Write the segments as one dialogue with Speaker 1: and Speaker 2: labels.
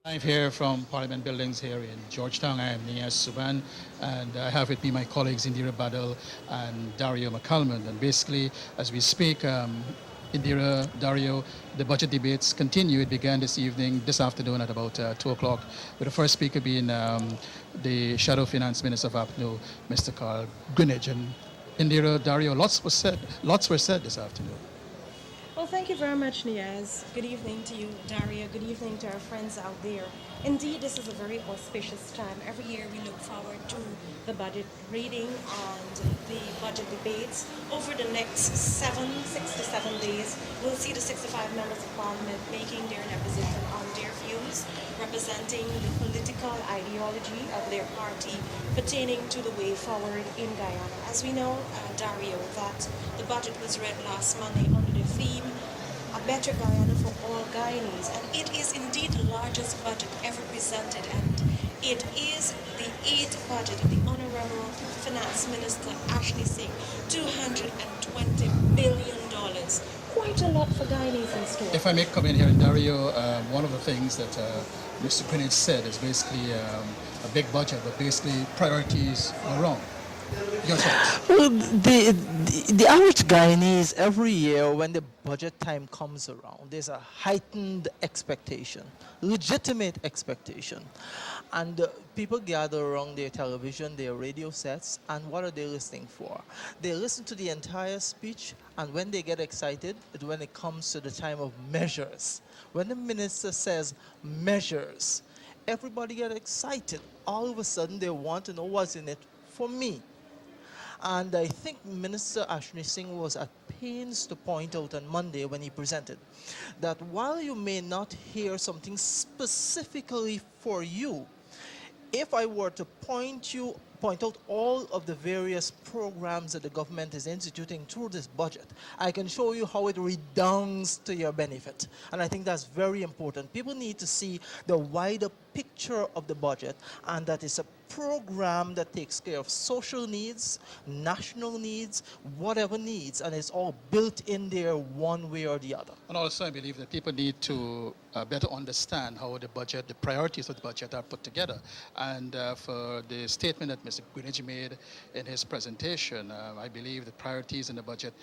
Speaker 1: I'm here from Parliament Buildings here in Georgetown. I am Nias Suban, and I have with me my colleagues Indira Badal and Dario McCalman. And basically, as we speak, Indira, Dario, the budget debates continue. It began this afternoon at about 2 o'clock, with the first speaker being the Shadow Finance Minister of APNU, Mr. Carl Greenidge. And Indira, Dario, lots were said this afternoon.
Speaker 2: Well, thank you very much, Niaz. Good evening to you, Daria. Good evening to our friends out there. Indeed, this is a very auspicious time. Every year we look forward to the budget reading and the budget debates. Over the next 6 to 7 days, we'll see the 65 members of parliament making their deposition on their views, representing the political ideology of their party pertaining to the way forward in Guyana. As we know, Dario, that the budget was read last Monday under the theme A Better Guyana for All Guyanese, and it is indeed the largest budget ever presented, and it is the 8th budget of the Honorable Finance Minister Ashley Singh, $220 billion. Quite a lot for Guyanese in store.
Speaker 1: If I may come in here, Dario, one of the things that Mr. Greenidge said is basically a big budget, but basically priorities were wrong. Your thoughts?
Speaker 3: Well, the average Guyanese every year when the budget time comes around, there's a heightened expectation, legitimate expectation. And people gather around their television, their radio sets, and what are they listening for? They listen to the entire speech, and when they get excited, it's when it comes to the time of measures. When the minister says measures, everybody gets excited. All of a sudden, they want to know what's in it for me. And I think Minister Ashley Singh was at pains to point out on Monday when he presented that while you may not hear something specifically for you, if I were to point out all of the various programs that the government is instituting through this budget, I can show you how it redounds to your benefit. And I think that's very important. People need to see the wider picture of the budget, and that is a program that takes care of social needs, national needs, whatever needs, and it's all built in there one way or the other.
Speaker 1: And also, I believe that people need to better understand how the budget, the priorities of the budget are put together. And for the statement that Mr. Greenidge made in his presentation, I believe the priorities in the budget,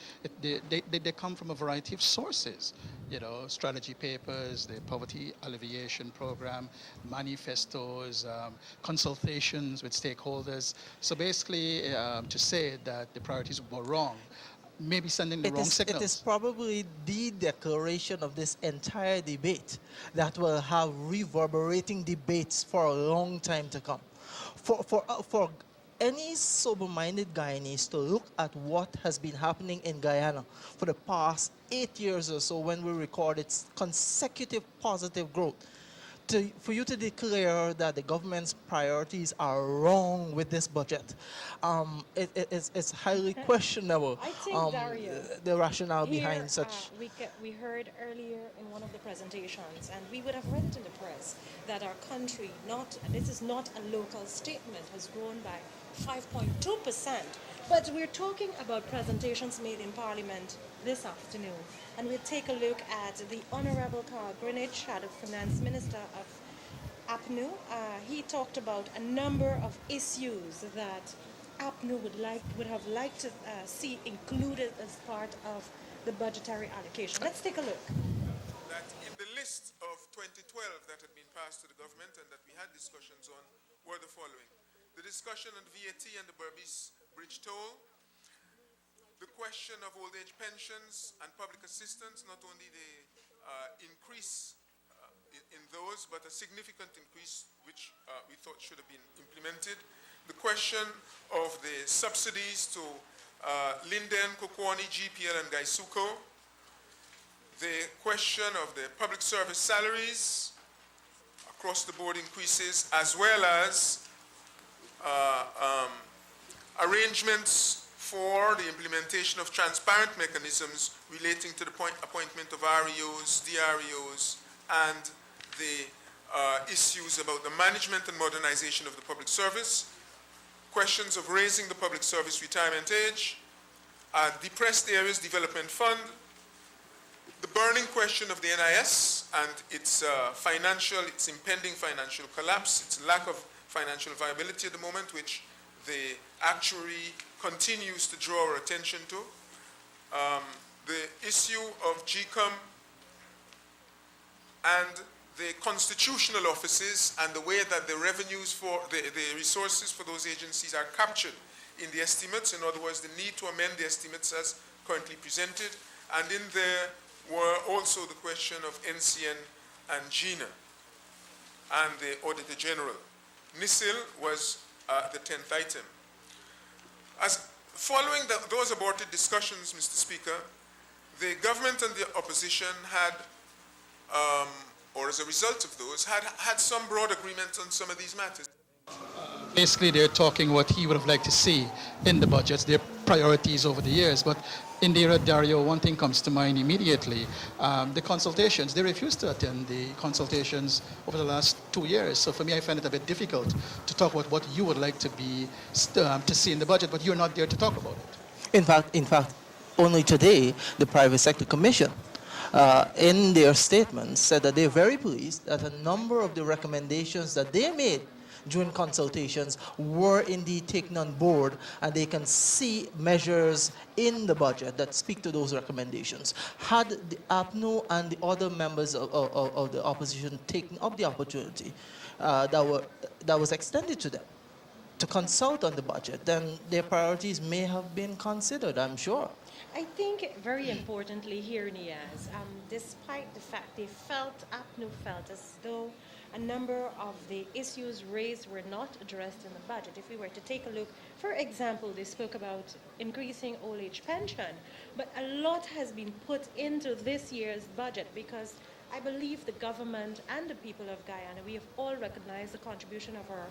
Speaker 1: they come from a variety of sources. You know, strategy papers, the poverty alleviation program, manifestos, consultations with stakeholders. So basically, to say that the priorities were wrong, maybe sending the wrong signals.
Speaker 3: It is probably the declaration of this entire debate that will have reverberating debates for a long time to come. For any sober-minded Guyanese to look at what has been happening in Guyana for the past 8 years or so when we record its consecutive positive growth, for you to declare that the government's priorities are wrong with this budget, it's highly questionable.
Speaker 2: I think, Dario,
Speaker 3: the rationale
Speaker 2: here,
Speaker 3: behind such.
Speaker 2: we heard earlier in one of the presentations, and we would have read it in the press, that our country, this is not a local statement, has grown by 5.2%. But we're talking about presentations made in Parliament this afternoon. And we'll take a look at the Honorable Carl Greenidge, Shadow Finance Minister of APNU. He talked about a number of issues that APNU would have liked to see included as part of the budgetary allocation. Let's take a look.
Speaker 4: That in the list of 2012 that had been passed to the government and that we had discussions on were the following: the discussion on VAT and the Berbice Bridge toll, the question of old age pensions and public assistance, not only the increase in those, but a significant increase which we thought should have been implemented, the question of the subsidies to Linden, Kokwani, GPL and Gaisuko, the question of the public service salaries, across the board increases, as well as arrangements for the implementation of transparent mechanisms relating to the appointment of REOs, DREOs, and the issues about the management and modernization of the public service, questions of raising the public service retirement age, depressed areas development fund, the burning question of the NIS, and its its impending financial collapse, its lack of financial viability at the moment, which the actuary continues to draw our attention to. The issue of GCOM and the constitutional offices and the way that the revenues for the resources for those agencies are captured in the estimates. In other words, the need to amend the estimates as currently presented. And in there were also the question of NCN and GINA and the Auditor General. NISIL was the 10th item. As following those aborted discussions, Mr. Speaker, the government and the opposition had, or as a result of those, had some broad agreement on some of these matters.
Speaker 1: Basically, they're talking what he would have liked to see in the budgets, their priorities over the years. But in the era, Dario, one thing comes to mind immediately. The consultations, they refused to attend the consultations over the last 2 years. So for me, I find it a bit difficult to talk about what you would like to see in the budget, but you're not there to talk about it.
Speaker 3: In fact, only today, the Private Sector Commission, in their statement, said that they're very pleased that a number of the recommendations that they made during consultations were indeed taken on board, and they can see measures in the budget that speak to those recommendations. Had the APNU and the other members of the opposition taken up the opportunity that was extended to them to consult on the budget, then their priorities may have been considered, I'm sure.
Speaker 2: I think very importantly here, Niaz, despite the fact APNU felt as though a number of the issues raised were not addressed in the budget. If we were to take a look, for example, they spoke about increasing old age pension, but a lot has been put into this year's budget because I believe the government and the people of Guyana, we have all recognized the contribution of our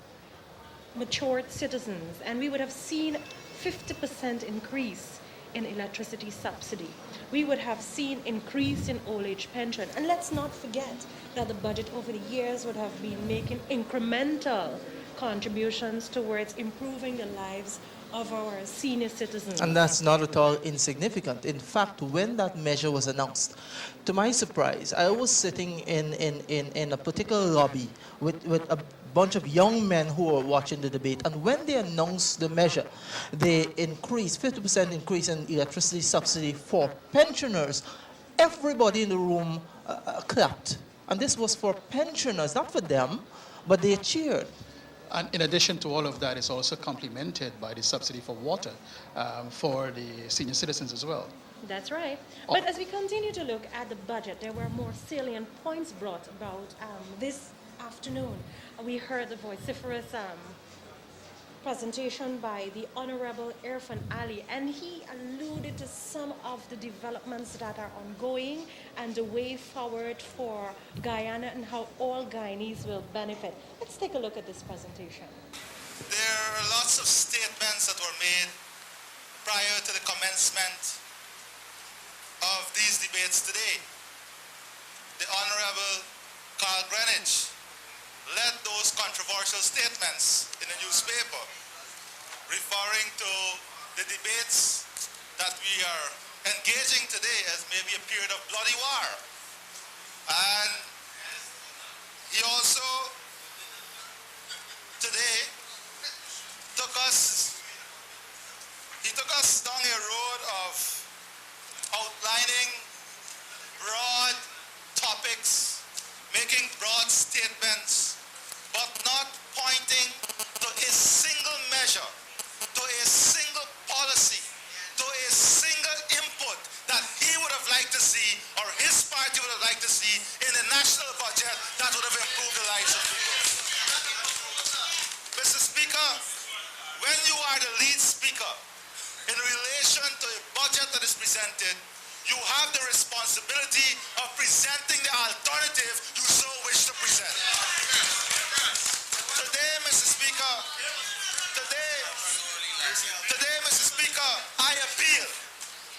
Speaker 2: matured citizens, and we would have seen 50% increase in electricity subsidy. We would have seen increase in old age pension. And let's not forget that the budget over the years would have been making incremental contributions towards improving the lives of our senior citizens.
Speaker 3: And that's not at all insignificant. In fact, when that measure was announced, to my surprise, I was sitting in a particular lobby with a bunch of young men who were watching the debate, and when they announced the measure, they increased 50% increase in electricity subsidy for pensioners. Everybody in the room clapped, and this was for pensioners, not for them, but they cheered.
Speaker 1: And in addition to all of that, it's also complemented by the subsidy for water for the senior citizens as well.
Speaker 2: That's right. But as we continue to look at the budget, there were more salient points brought about this afternoon. We heard the vociferous presentation by the Honorable Irfan Ali, and he alluded to some of the developments that are ongoing and the way forward for Guyana and how all Guyanese will benefit. Let's take a look at this presentation.
Speaker 5: There are lots of statements that were made prior to the commencement of these debates today. The Honorable Carl Greenwich led those controversial statements in the newspaper, referring to the debates that we are engaging today as maybe a period of bloody war. And he also today took us down a road of outlining broad topics, making broad statements, but not pointing to a single measure, to a single policy, to a single input that he would have liked to see, or his party would have liked to see in the national budget that would have improved the lives of people. Mr. Speaker, when you are the lead speaker in relation to a budget that is presented, you have the responsibility of presenting the alternative you so wish to present. Today, Mr. Speaker,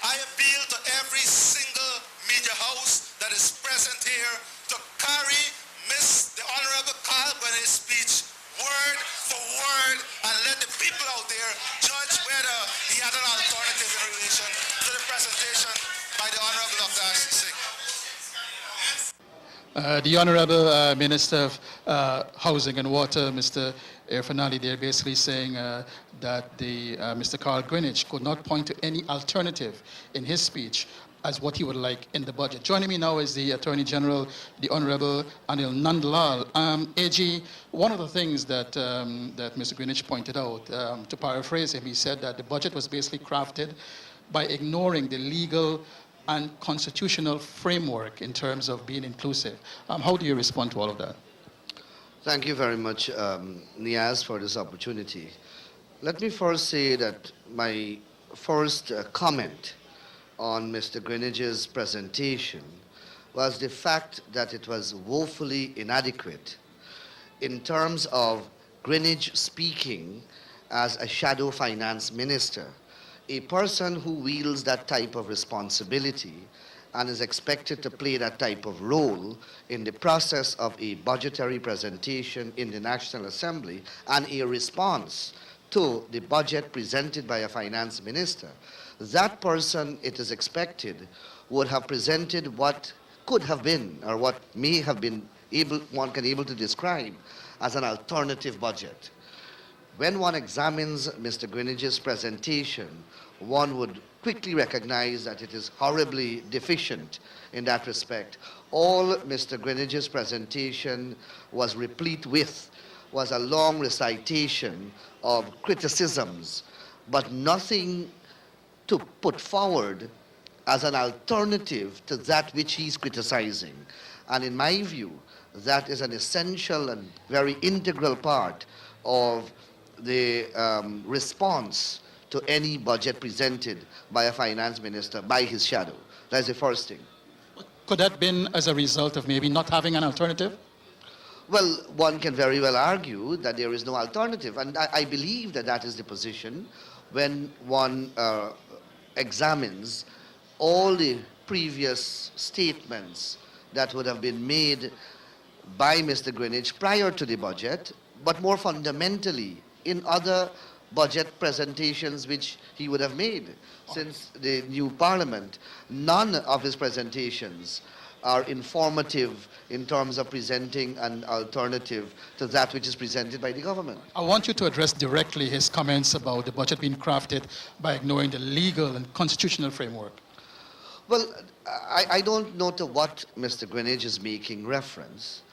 Speaker 5: I appeal to every single media house that is present here to carry the Honorable Carl Greenwich's speech word for word and let the people out there judge whether he had an alternative in relation to the presentation by the Honorable Dr. Ashley Singh.
Speaker 1: The Honorable Minister of Housing and Water, Mr. Irfanali, they're basically saying that Mr. Carl Greenwich could not point to any alternative in his speech as what he would like in the budget. Joining me now is the Attorney General, the Honorable Anil Nandlal. AG, one of the things that Mr. Greenwich pointed out, to paraphrase him, he said that the budget was basically crafted by ignoring the legal and constitutional framework in terms of being inclusive. How do you respond to all of that?
Speaker 6: Thank you very much, Niaz, for this opportunity. Let me first say that my first comment on Mr. Greenwich's presentation was the fact that it was woefully inadequate in terms of Greenwich speaking as a shadow finance minister, a person who wields that type of responsibility and is expected to play that type of role in the process of a budgetary presentation in the National Assembly and a response to the budget presented by a finance minister. That person, it is expected, would have presented what could have been, or what may have been one can able to describe as an alternative budget. When one examines Mr. Greenwich's presentation, one would quickly recognize that it is horribly deficient in that respect. All Mr. Greenwich's presentation was replete with was a long recitation of criticisms, but nothing to put forward as an alternative to that which he's criticizing. And in my view, that is an essential and very integral part of the response to any budget presented by a finance minister, by his shadow. That's the first thing.
Speaker 1: Could that have been as a result of maybe not having an alternative?
Speaker 6: Well, one can very well argue that there is no alternative, and I believe that that is the position when one examines all the previous statements that would have been made by Mr. Greenwich prior to the budget, but more fundamentally in other budget presentations which he would have made since the new parliament. None of his presentations are informative in terms of presenting an alternative to that which is presented by the government.
Speaker 1: I want you to address directly his comments about the budget being crafted by ignoring the legal and constitutional framework.
Speaker 6: Well, I don't know to what Mr. Greenwich is making reference.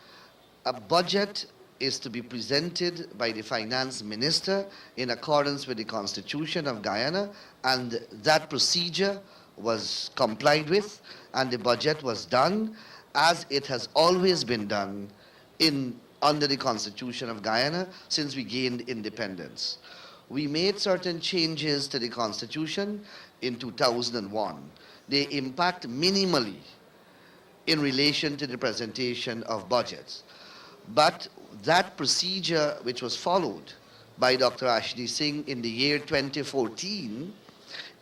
Speaker 6: A budget is to be presented by the finance minister in accordance with the Constitution of Guyana, and that procedure was complied with, and the budget was done as it has always been done under the Constitution of Guyana since we gained independence. We made certain changes to the Constitution in 2001. They impact minimally in relation to the presentation of budgets. But that procedure which was followed by Dr. Ashni Singh in the year 2014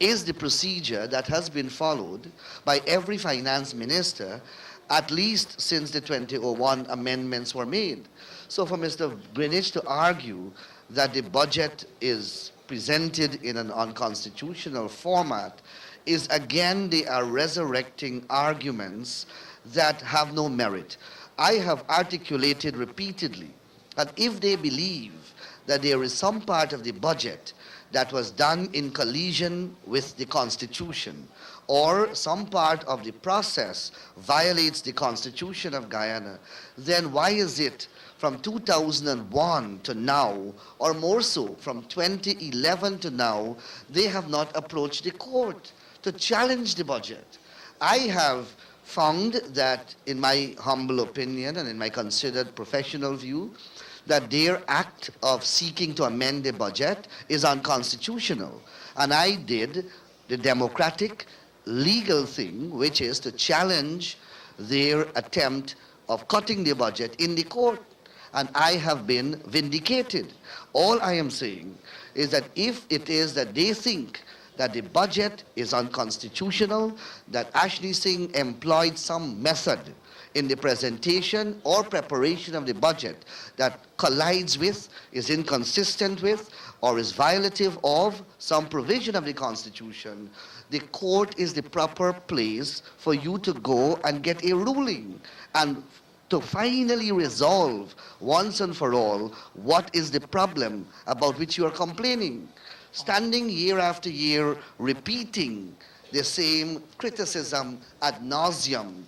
Speaker 6: is the procedure that has been followed by every finance minister at least since the 2001 amendments were made. So for Mr. Greenwich to argue that the budget is presented in an unconstitutional format is again, they are resurrecting arguments that have no merit. I have articulated repeatedly that if they believe that there is some part of the budget that was done in collision with the Constitution, or some part of the process violates the Constitution of Guyana, then why is it from 2001 to now, or more so from 2011 to now, they have not approached the court to challenge the budget? I have found that, in my humble opinion and in my considered professional view, that their act of seeking to amend the budget is unconstitutional. And I did the democratic, legal thing, which is to challenge their attempt of cutting the budget in the court. And I have been vindicated. All I am saying is that if it is that they think that the budget is unconstitutional, that Ashni Singh employed some method in the presentation or preparation of the budget that collides with, is inconsistent with, or is violative of some provision of the Constitution, the court is the proper place for you to go and get a ruling. And to finally resolve once and for all what is the problem about which you are complaining. Standing year after year repeating the same criticism ad nauseum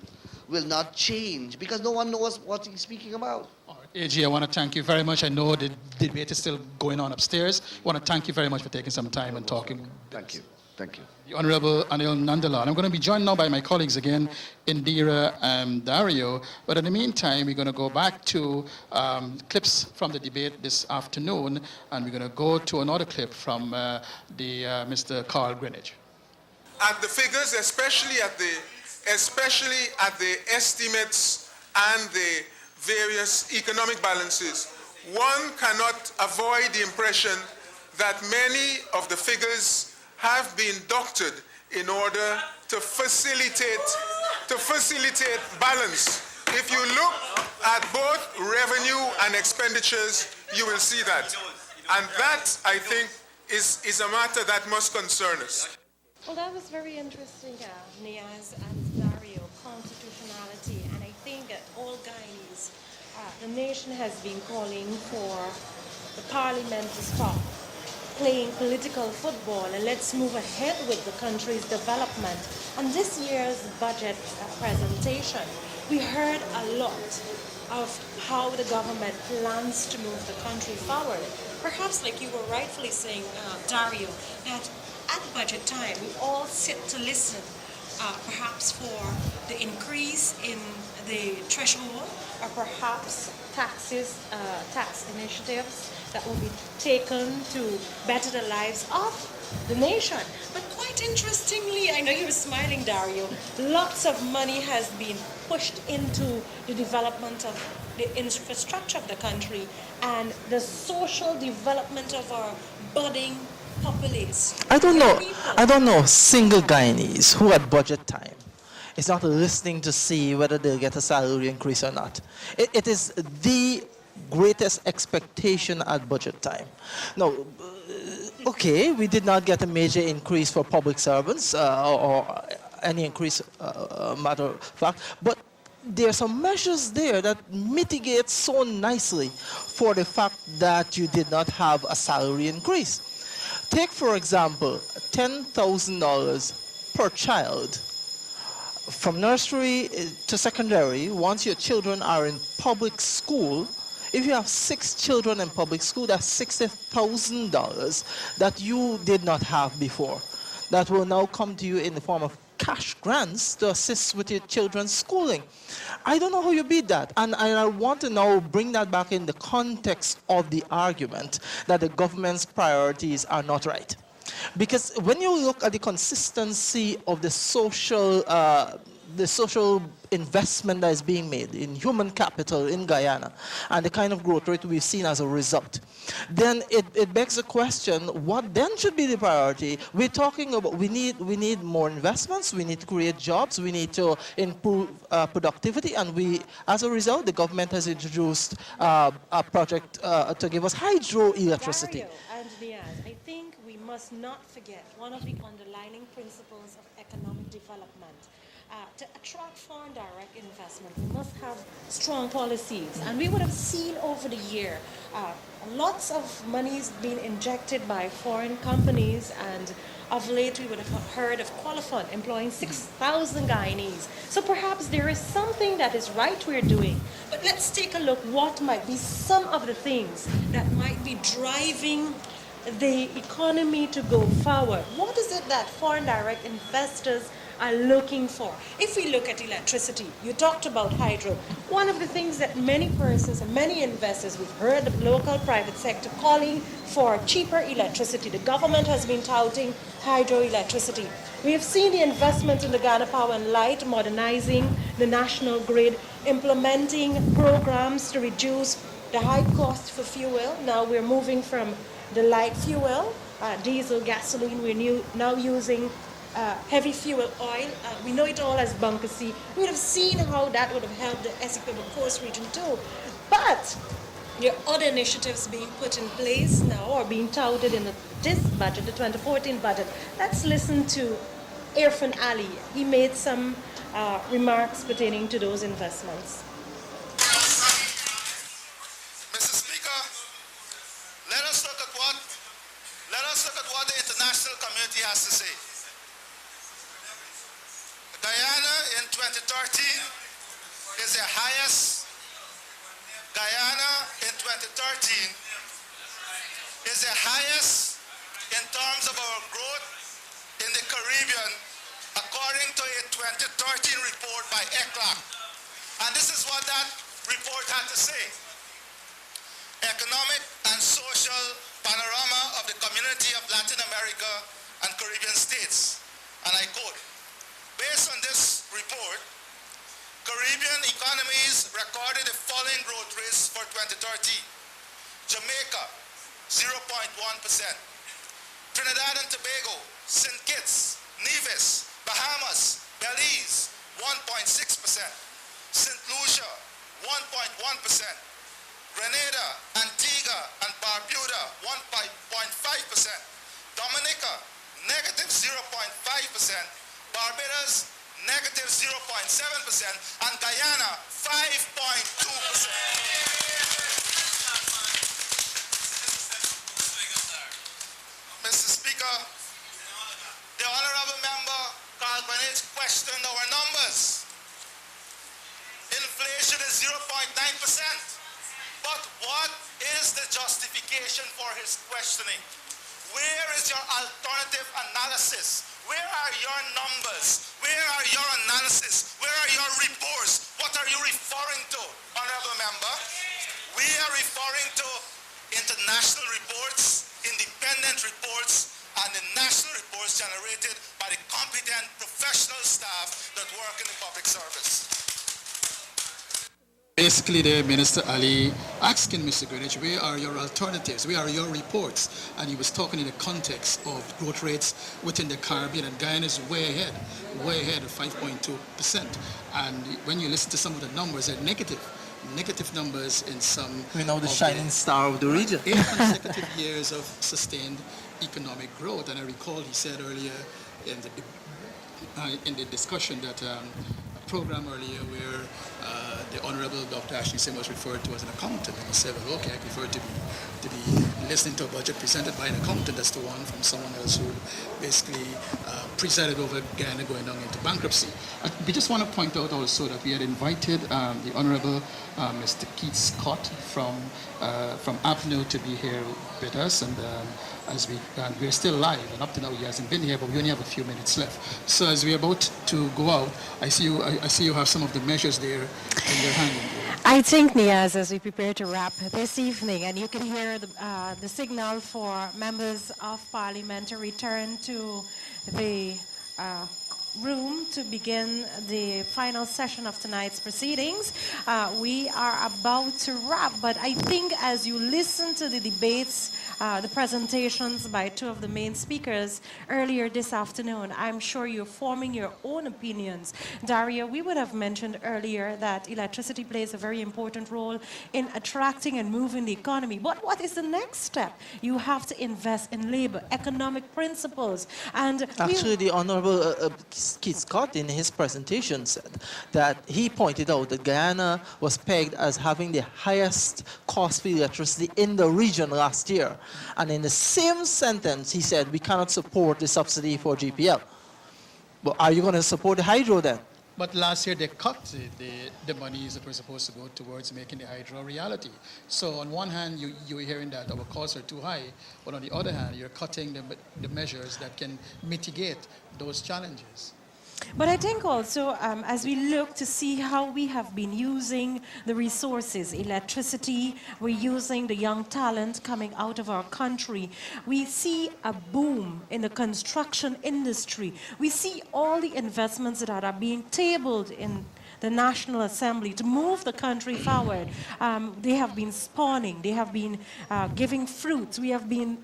Speaker 6: will not change because no one knows what he's speaking about.
Speaker 1: All right, AG, I want to thank you very much. I know the debate is still going on upstairs. I want to thank you very much for taking some time and talking.
Speaker 6: Thank you. Thank you.
Speaker 1: The Honorable Anil Nandala. I'm going to be joined now by my colleagues again, Indira and Dario. But in the meantime, we're going to go back to clips from the debate this afternoon, and we're going to go to another clip from Mr. Carl Greenwich.
Speaker 4: At the figures, especially at the estimates and the various economic balances, one cannot avoid the impression that many of the figures have been doctored in order to facilitate balance. If you look at both revenue and expenditures, you will see that. And that, I think, is a matter that must concern us.
Speaker 2: Well, that was very interesting, Niaz and Dario, constitutionality. And I think at all Guyanese, the nation has been calling for the parliament to stop playing political football and let's move ahead with the country's development. And this year's budget presentation, we heard a lot of how the government plans to move the country forward. Perhaps, like you were rightfully saying, Dario, that at budget time, we all sit to listen, perhaps for the increase in the threshold, or perhaps tax initiatives that will be taken to better the lives of the nation. But quite interestingly, I know you were smiling, Dario, lots of money has been pushed into the development of the infrastructure of the country and the social development of our budding populace.
Speaker 3: I don't know single Guyanese who at budget time is not listening to see whether they'll get a salary increase or not. It is the greatest expectation at budget time. Now, okay, we did not get a major increase for public servants or any increase, matter of fact, but there are some measures there that mitigate so nicely for the fact that you did not have a salary increase. Take, for example, $10,000 per child from nursery to secondary. Once your children are in public school, if you have 6 children in public school, that's $60,000 that you did not have before. That will now come to you in the form of cash grants to assist with your children's schooling. I don't know how you beat that. And I want to now bring that back in the context of the argument that the government's priorities are not right. Because when you look at the consistency of the social investment that is being made in human capital in Guyana and the kind of growth rate we've seen as a result, then it begs the question, what then should be the priority? We're talking about we need more investments, we need to create jobs, we need to improve productivity, and as a result, the government has introduced a project to give us hydroelectricity.
Speaker 2: Dario and Niaz, I think we must not forget one of the underlying principles of economic development. To attract foreign direct investment, we must have strong policies. And we would have seen over the year lots of monies being injected by foreign companies, and of late we would have heard of Qualifund employing 6,000 Guyanese. So perhaps there is something that is right we're doing. But let's take a look what might be some of the things that might be driving the economy to go forward. What is it that foreign direct investors are looking for? If we look at electricity, you talked about hydro. One of the things that many persons and many investors, we've heard the local private sector calling for cheaper electricity. The government has been touting hydroelectricity. We have seen the investment in the Ghana Power and Light, modernizing the national grid, implementing programs to reduce the high cost for fuel. Now we're moving from the light fuel, diesel, gasoline, we're now using heavy fuel oil. We know it all as bunker C. We would have seen how that would have helped the Essequibo Coast region too. But there are other initiatives being put in place now or being touted in this budget, the 2014 budget. Let's listen to Irfan Ali. He made some remarks pertaining to those investments.
Speaker 5: is the highest. Guyana in 2013 is the highest in terms of our growth in the Caribbean, according to a 2013 report by ECLAC. And this is what that report had to say. Economic and social panorama of the community of Latin America and Caribbean states. And I quote, based on this report, Caribbean economies recorded the following growth rates for 2013. Jamaica, 0.1%. Trinidad and Tobago, St. Kitts, Nevis, Bahamas, Belize, 1.6%. St. Lucia, 1.1%. Grenada, Antigua, and Barbuda, 1.5%. Dominica, negative 0.5%. Barbados, negative 0.7%. And Guyana, 5.2%. Mr. Speaker, the Honorable Member Carl Greenidge questioned our numbers. Inflation is 0.9%. But what is the justification for his questioning? Where is your alternative analysis? Where are your numbers? Where are your analysis? Where are your reports? What are you referring to, Honorable Member? We are referring to international reports, independent reports, and the national reports generated by the competent professional staff that work in the public service.
Speaker 1: Basically, the Minister Ali asking Mr. Greenidge, where are your alternatives? Where are your reports? And he was talking in the context of growth rates within the Caribbean, and Guyana is way ahead of 5.2%. And when you listen to some of the numbers, they're negative numbers in some.
Speaker 3: We know the shining star of the region.
Speaker 1: 8 consecutive years of sustained economic growth. And I recall he said earlier in the discussion that program earlier where the Honorable Dr. Ashley Sim was referred to as an accountant. And he said, well, okay, I prefer to be listening to a budget presented by an accountant as to one from someone else who basically presided over Guyana going down into bankruptcy. We just want to point out also that we had invited the Honorable Mr. Keith Scott from APNO to be here with us, and we're still live, and up to now he hasn't been here, but we only have a few minutes left. So as we're about to go out, I see you have some of the measures there in your hand.
Speaker 2: I think, Niaz, as we prepare to wrap this evening, and you can hear the signal for members of Parliament to return to the room to begin the final session of tonight's proceedings. We are about to wrap, but I think as you listen to the debates, the presentations by two of the main speakers earlier this afternoon, I'm sure you're forming your own opinions. Daria, we would have mentioned earlier that electricity plays a very important role in attracting and moving the economy. But what is the next step? You have to invest in labor, economic principles, and
Speaker 3: actually the Honorable Keith Scott in his presentation said that he pointed out that Guyana was pegged as having the highest cost for electricity in the region last year. And in the same sentence, he said, we cannot support the subsidy for GPL. But are you going to support the hydro then?
Speaker 1: But last year they cut the monies that were supposed to go towards making the hydro a reality. So on one hand, you're hearing that our costs are too high, but on the other hand, you're cutting the measures that can mitigate those challenges.
Speaker 2: But I think also, as we look to see how we have been using the resources, electricity, we're using the young talent coming out of our country. We see a boom in the construction industry. We see all the investments that are being tabled in the National Assembly to move the country forward. They have been spawning. They have been giving fruits. We have been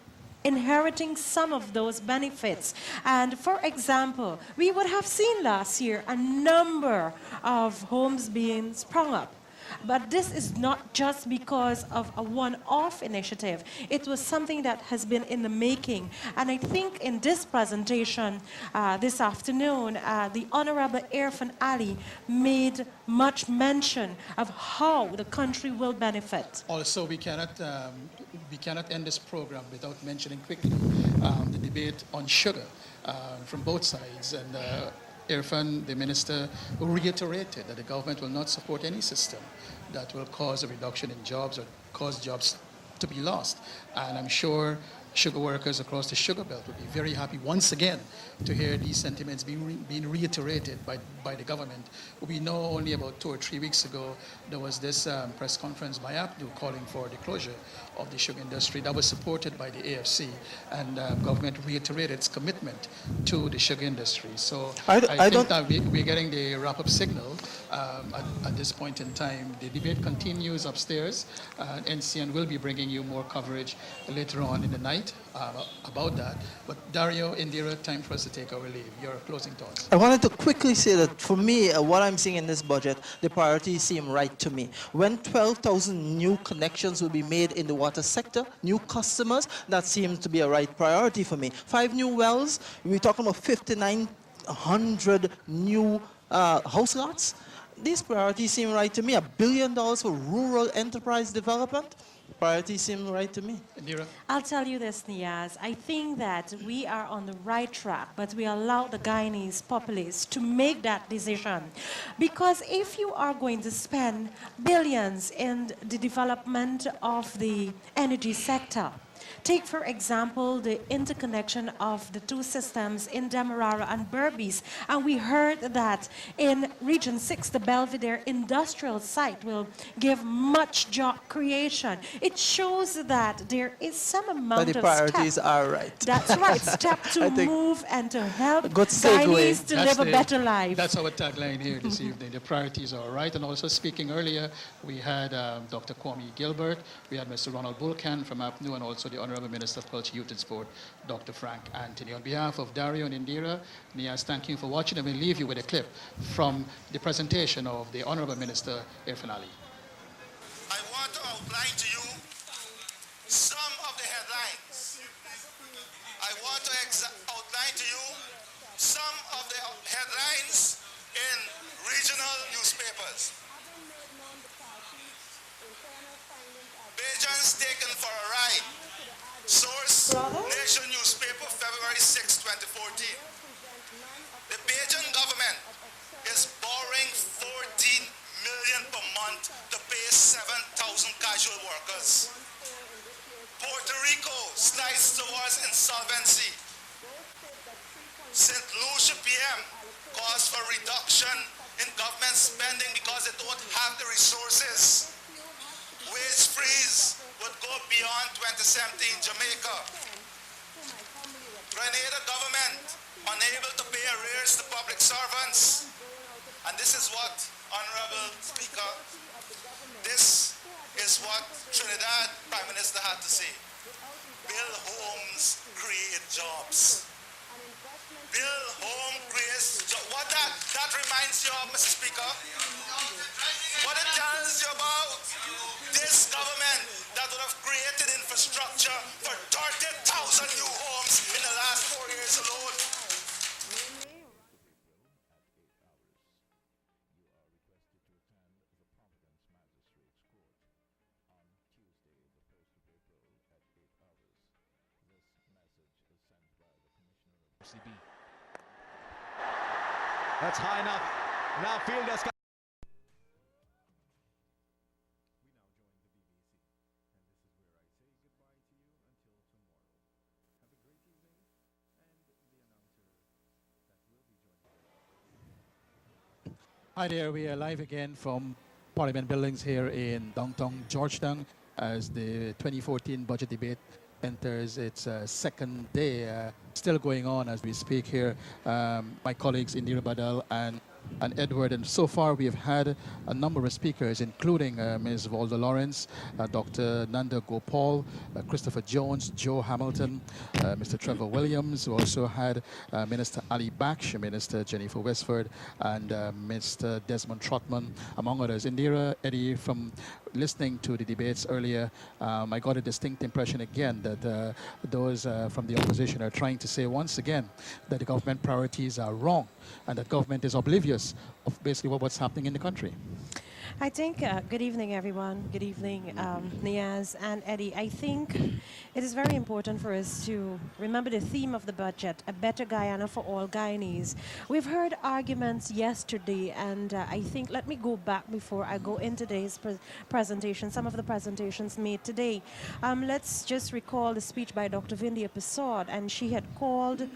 Speaker 2: inheriting some of those benefits. And for example, we would have seen last year a number of homes being sprung up. But this is not just because of a one-off initiative. It was something that has been in the making. And I think in this presentation this afternoon, the Honorable Irfan Ali made much mention of how the country will benefit.
Speaker 1: Also, we cannot end this program without mentioning quickly the debate on sugar from both sides. And Irfan, the minister, reiterated that the government will not support any system that will cause a reduction in jobs or cause jobs to be lost. And I'm sure sugar workers across the sugar belt would be very happy once again to hear these sentiments being reiterated by the government. We know only about 2 or 3 weeks ago there was this press conference by APDU calling for the closure of the sugar industry that was supported by the AFC, and government reiterated its commitment to the sugar industry. So I think that we're getting the wrap-up signal at this point in time. The debate continues upstairs. NCN will be bringing you more coverage later on in the night about that. But Dario, Indira, time for us to take our leave. Your closing thoughts.
Speaker 3: I wanted to quickly say that for me, what I'm seeing in this budget, the priorities seem right to me. When 12,000 new connections will be made in the water sector, new customers, that seems to be a right priority for me. 5 new wells, we're talking about 5,900 new house lots. These priorities seem right to me. $1 billion for rural enterprise development. Priorities seem right to me.
Speaker 1: Indira?
Speaker 2: I'll tell you this, Niaz. I think that we are on the right track, but we allow the Guyanese populace to make that decision. Because if you are going to spend billions in the development of the energy sector, take, for example, the interconnection of the 2 systems in Demerara and Berbice. And we heard that in Region 6, the Belvedere industrial site will give much job creation. It shows that there is some amount
Speaker 3: But the
Speaker 2: of
Speaker 3: priorities
Speaker 2: step.
Speaker 3: are right.
Speaker 2: That's right, step to move and to help
Speaker 3: Good segue.
Speaker 2: Guyanese to live a better life.
Speaker 1: That's our tagline here this evening. The priorities are right. And also speaking earlier, we had Dr. Kwame Gilbert, we had Mr. Ronald Bulkan from APNU, and also the Honorable Minister of Culture, Youth and Sport, Dr. Frank Anthony. On behalf of Dario and Indira, Niaz, thank you for watching, and we'll leave you with a clip from the presentation of the Honorable Minister, Irfan Ali.
Speaker 5: I want to outline to you some of the headlines. I want to outline to you some of the headlines in regional newspapers. Bajans taken for a ride. Source, Nation newspaper, February 6, 2014. The Bajan government is borrowing 14 million per month to pay 7,000 casual workers. Puerto Rico slides towards insolvency. St. Lucia PM calls for reduction in government spending because they don't have the resources. Wage freeze would go beyond 2017 Jamaica. Grenada government unable to pay arrears to public servants. And this is what, Honorable Speaker, this is what Trinidad Prime Minister had to say. Build homes, create jobs. Build home, create jobs. What that reminds you of, Mr. Speaker? What it tells you about this government that would have created infrastructure for 30,000 new homes in the last 4 years alone.
Speaker 7: That's high enough. Now Fielder's got
Speaker 1: Hi there, we are live again from Parliament Buildings here in downtown Georgetown as the 2014 budget debate enters its second day, still going on as we speak here. My colleagues Indira Badal and Edward, and so far we have had a number of speakers, including Ms. Valda Lawrence, Dr. Nanda Gopal, Christopher Jones, Joe Hamilton, Mr. Trevor Williams. We also had Minister Ali Baksh, Minister Jennifer Westford, and Mr. Desmond Trotman, among others. Indira, Eddie, from listening to the debates earlier, I got a distinct impression again that those from the opposition are trying to say once again that the government priorities are wrong and that government is oblivious of basically what's happening in the country.
Speaker 2: I think, good evening, everyone. Good evening, Niaz and Eddie. I think it is very important for us to remember the theme of the budget, a better Guyana for all Guyanese. We've heard arguments yesterday, and I think, let me go back before I go into today's presentation, some of the presentations made today. Let's just recall the speech by Dr. Vindia Persaud, and she had called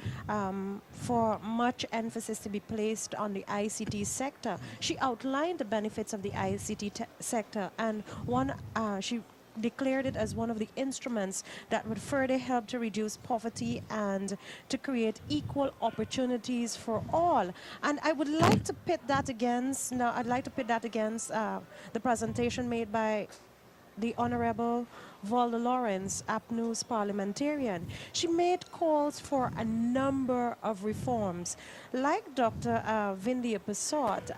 Speaker 2: for much emphasis to be placed on the ICT sector. She outlined the benefits of the ICT sector, and she declared it as one of the instruments that would further help to reduce poverty and to create equal opportunities for all. And I would like to pit that against, the presentation made by the Honorable Valda Lawrence, APNU's parliamentarian. She made calls for a number of reforms. Like Dr. Vindia Persaud,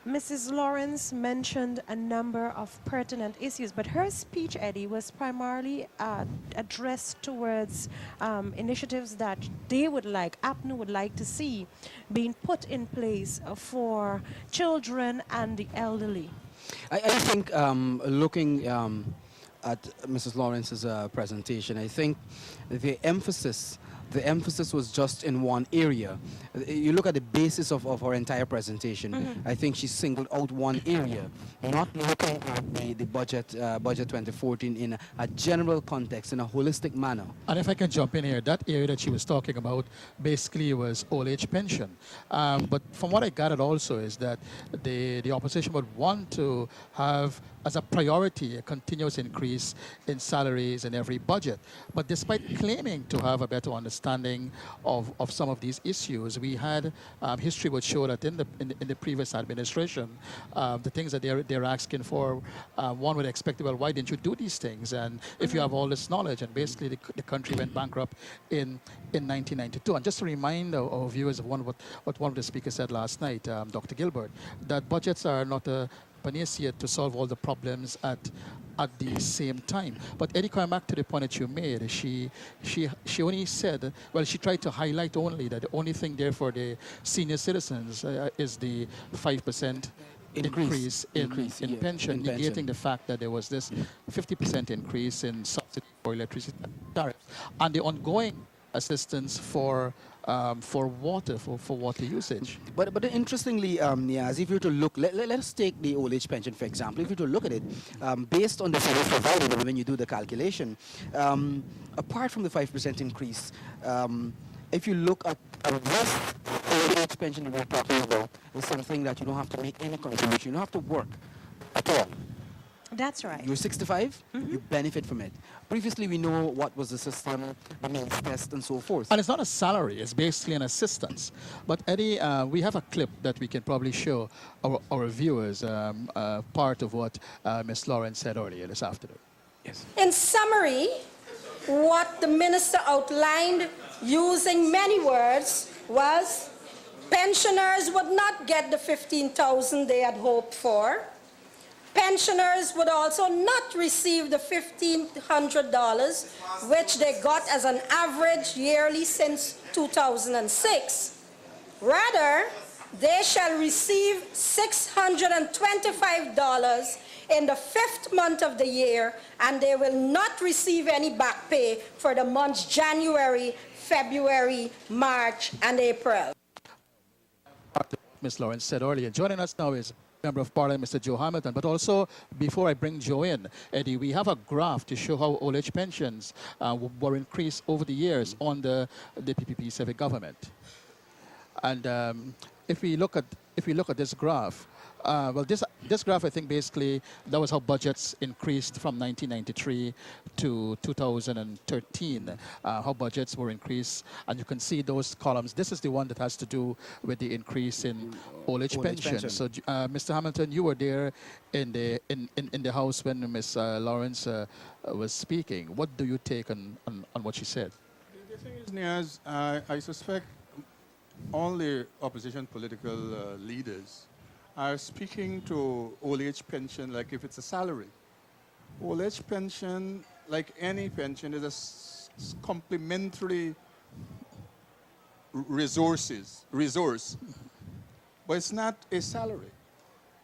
Speaker 2: Mrs. Lawrence mentioned a number of pertinent issues, but her speech, Eddie, was primarily addressed towards initiatives that they would like, APNU would like to see being put in place for children and the elderly.
Speaker 8: I think looking at Mrs. Lawrence's presentation, I think the emphasis was just in one area. You look at the basis of her entire presentation. I think she singled out one area, not looking at the budget 2014 in a general context, in a holistic manner.
Speaker 1: And if I can jump in here, that area that she was talking about basically was old age pension. But from what I gathered also is that the opposition would want to have as a priority a continuous increase in salaries in every budget. But despite claiming to have a better understanding of some of these issues, we had history would show that in the previous administration, the things that they're asking for, one would expect, well, why didn't you do these things? And if you have all this knowledge, and basically the country went bankrupt in 1992. And just to remind our viewers of what one of the speakers said last night, Dr. Gilbert, that budgets are not a panacea to solve all the problems at the same time. But Eddie, coming back to the point that you made, she only said, well, she tried to highlight only that the only thing there for the senior citizens is the 5% increase in pension, negating the fact that there was this 50% increase in subsidy for electricity tariffs and the ongoing assistance for water usage.
Speaker 8: But interestingly, Niaz, if you were to look, let's take the old age pension, for example. If you were to look at it, based on the figures provided when you do the calculation, apart from the 5% increase, if you look at the rest old age pension that we're talking about, is something that you don't have to make any contribution, you don't have to work at all.
Speaker 2: That's right.
Speaker 8: You're 65, you benefit from it. Previously, we know what was the system, the means test, and so forth.
Speaker 1: And it's not a salary, it's basically an assistance. But Eddie, we have a clip that we can probably show our viewers, part of what Ms. Lawrence said earlier this afternoon.
Speaker 8: Yes.
Speaker 9: In summary, what the minister outlined using many words was pensioners would not get the $15,000 they had hoped for. Pensioners would also not receive the $1,500, which they got as an average yearly since 2006. Rather, they shall receive $625 in the 5th month of the year, and they will not receive any back pay for the months January, February, March, and April.
Speaker 1: Ms. Lawrence said earlier. Joining us now is Member of Parliament, Mr. Joe Hamilton. But also, before I bring Joe in, Eddie, we have a graph to show how old age pensions were increased over the years on the PPP civic government. And if we look at this graph, well, this graph, I think, basically, that was how budgets increased from 1993 to 2013, how budgets were increased. And you can see those columns. This is the one that has to do with the increase in old age pension. So, Mr. Hamilton, you were there in the House when Ms. Lawrence was speaking. What do you take on what she said?
Speaker 10: The thing is, Niaz, I suspect all the opposition political leaders are speaking to old age pension like if it's a salary. Old age pension, like any pension, is a complementary resource, but it's not a salary.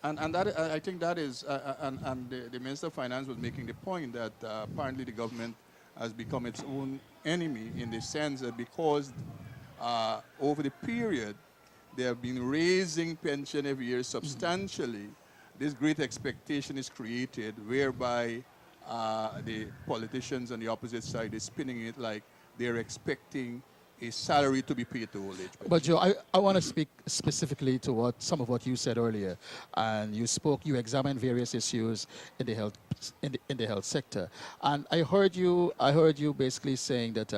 Speaker 10: And that, I think that is, and the Minister of Finance was making the point that apparently the government has become its own enemy in the sense that because over the period they have been raising pension every year substantially, this great expectation is created whereby the politicians on the opposite side is spinning it like they're expecting a salary to be paid to old age pension.
Speaker 1: But Joe, I want to speak specifically to some of what you said earlier, and you examined various issues in the health sector, and I heard you basically saying that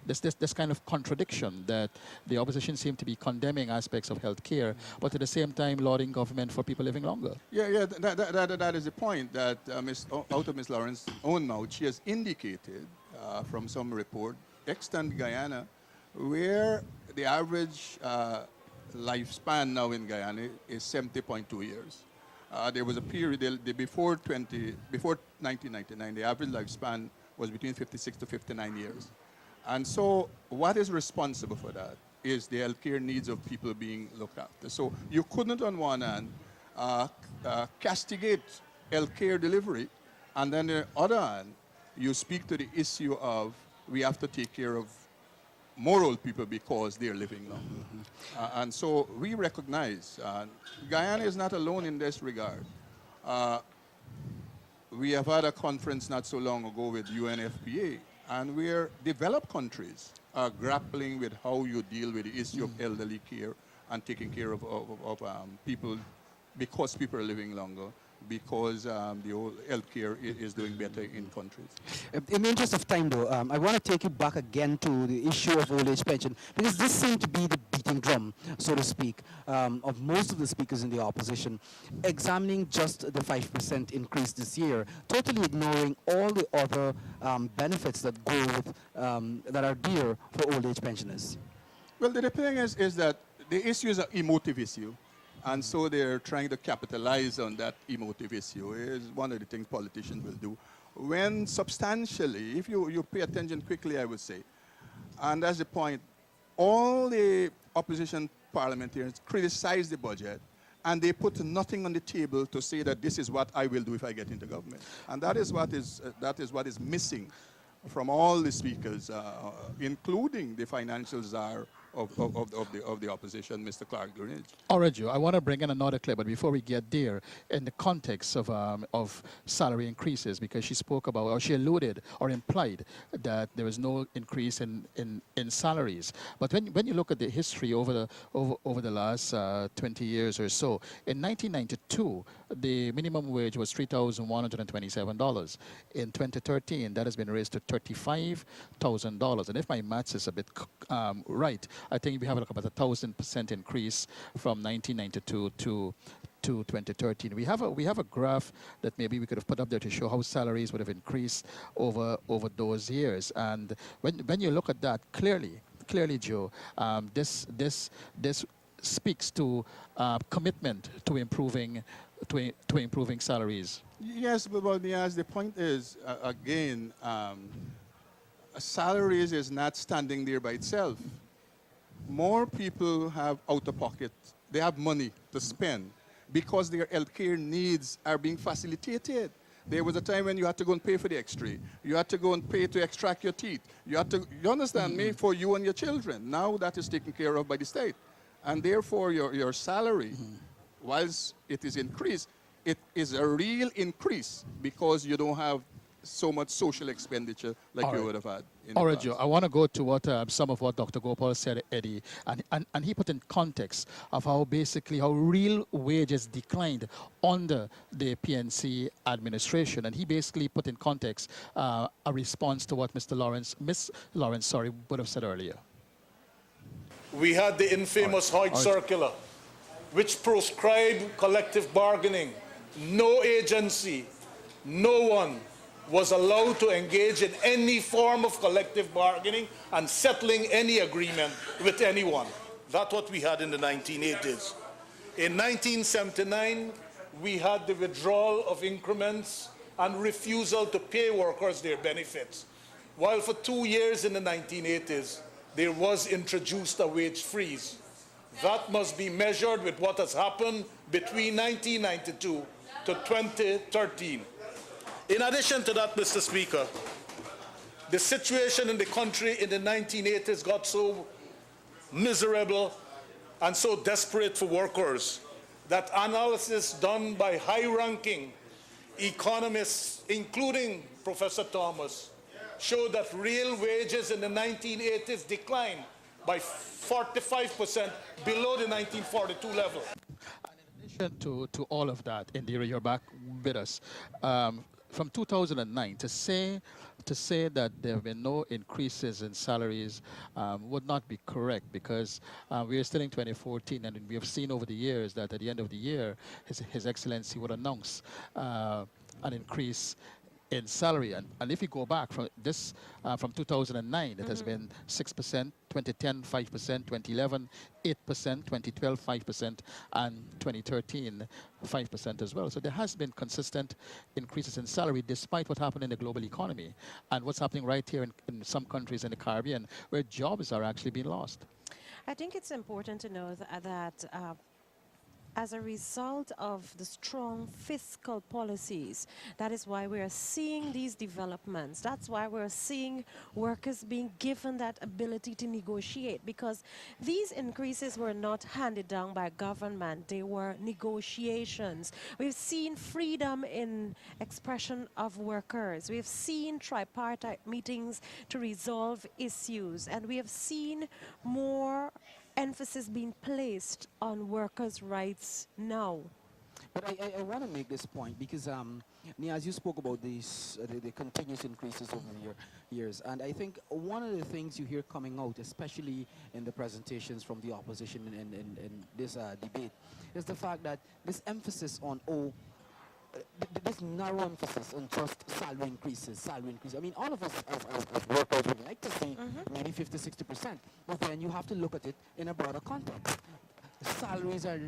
Speaker 1: this kind of contradiction that the opposition seemed to be condemning aspects of healthcare, but at the same time lauding government for people living longer.
Speaker 10: Yeah, that is the point that out of Ms. Lawrence's own mouth, she has indicated from some report, extant Guyana, where the average lifespan now in Guyana is 70.2 years. There was a period before 1999, the average lifespan was between 56 to 59 years. And so what is responsible for that is the healthcare needs of people being looked after. So you couldn't on one hand castigate healthcare delivery, and then on the other hand, you speak to the issue of we have to take care of more old people because they're living long. And so we recognize Guyana is not alone in this regard. We have had a conference not so long ago with UNFPA, and where developed countries are grappling with how you deal with the issue of elderly care and taking care of people because people are living longer, because the old healthcare is doing better in countries.
Speaker 8: In the interest of time, though, I want to take you back again to the issue of old age pension, because this seemed to be the beating drum, so to speak, of most of the speakers in the opposition, examining just the 5% increase this year, totally ignoring all the other benefits that go with, that are dear for old age pensioners.
Speaker 10: Well, the thing is that the issue is an emotive issue. And so they're trying to capitalize on that emotive issue. Is one of the things politicians will do. When substantially, if you pay attention quickly, I would say, and that's the point, all the opposition parliamentarians criticize the budget, and they put nothing on the table to say that this is what I will do if I get into government. And that is what is missing from all the speakers, including the financial czar of the opposition, Mr. Clark Greenidge.
Speaker 1: All right, Joe, I want to bring in another clip, but before we get there, in the context of salary increases, because she spoke about, or she alluded or implied that there was no increase in salaries. But when you look at the history over the last 20 years or so, in 1992, the minimum wage was $3,127. In 2013, that has been raised to $35,000. And if my maths is a bit right, I think we have like about 1,000% increase from 1992 to 2013. We have a graph that maybe we could have put up there to show how salaries would have increased over those years. And when you look at that clearly, Joe, this speaks to commitment to improving salaries.
Speaker 10: Yes, but the point is again, salaries is not standing there by itself. More people have out-of-pocket, they have money to spend because their healthcare needs are being facilitated. There was a time when you had to go and pay for the X-ray. You had to go and pay to extract your teeth. You understand me, for you and your children. Now that is taken care of by the state. And therefore your salary, whilst it is increased, it is a real increase because you don't have so much social expenditure like you would have had in the past.
Speaker 1: Joe, I want to go to what some of what Dr. Gopal said, Eddie, and he put in context of how real wages declined under the PNC administration, and he basically put in context a response to what Miss Lawrence would have said earlier.
Speaker 11: We had the infamous Hoyt Circular, which proscribed collective bargaining. No agency, no one was allowed to engage in any form of collective bargaining and settling any agreement with anyone. That's what we had in the 1980s. In 1979, we had the withdrawal of increments and refusal to pay workers their benefits. While for 2 years in the 1980s, there was introduced a wage freeze. That must be measured with what has happened between 1992 to 2013. In addition to that, Mr. Speaker, the situation in the country in the 1980s got so miserable and so desperate for workers that analysis done by high-ranking economists, including Professor Thomas, showed that real wages in the 1980s declined by 45% below the 1942 level.
Speaker 1: In addition to all of that, Indira, you're back with us. From 2009, to say that there have been no increases in salaries would not be correct, because we are still in 2014, and we have seen over the years that at the end of the year, His Excellency would announce an increase in salary. And if you go back from this, from 2009, it has been 6%, 2010, 5%, 2011, 8%, 2012, 5%, and 2013, 5% as well. So there has been consistent increases in salary despite what happened in the global economy and what's happening right here in some countries in the Caribbean where jobs are actually being lost.
Speaker 2: I think it's important to know that as a result of the strong fiscal policies, that is why we are seeing these developments. That's why we're seeing workers being given that ability to negotiate, because these increases were not handed down by government. They were negotiations. We've seen freedom in expression of workers. We've seen tripartite meetings to resolve issues, and we have seen more emphasis being placed on workers' rights now.
Speaker 8: But I want to make this point because, Niaz, you spoke about these, the continuous increases over the years. And I think one of the things you hear coming out, especially in the presentations from the opposition in this debate, is the fact that this emphasis on, this narrow emphasis on just salary increases. I mean, all of us as workers would like to see maybe 50-60%, but then you have to look at it in a broader context. Salaries are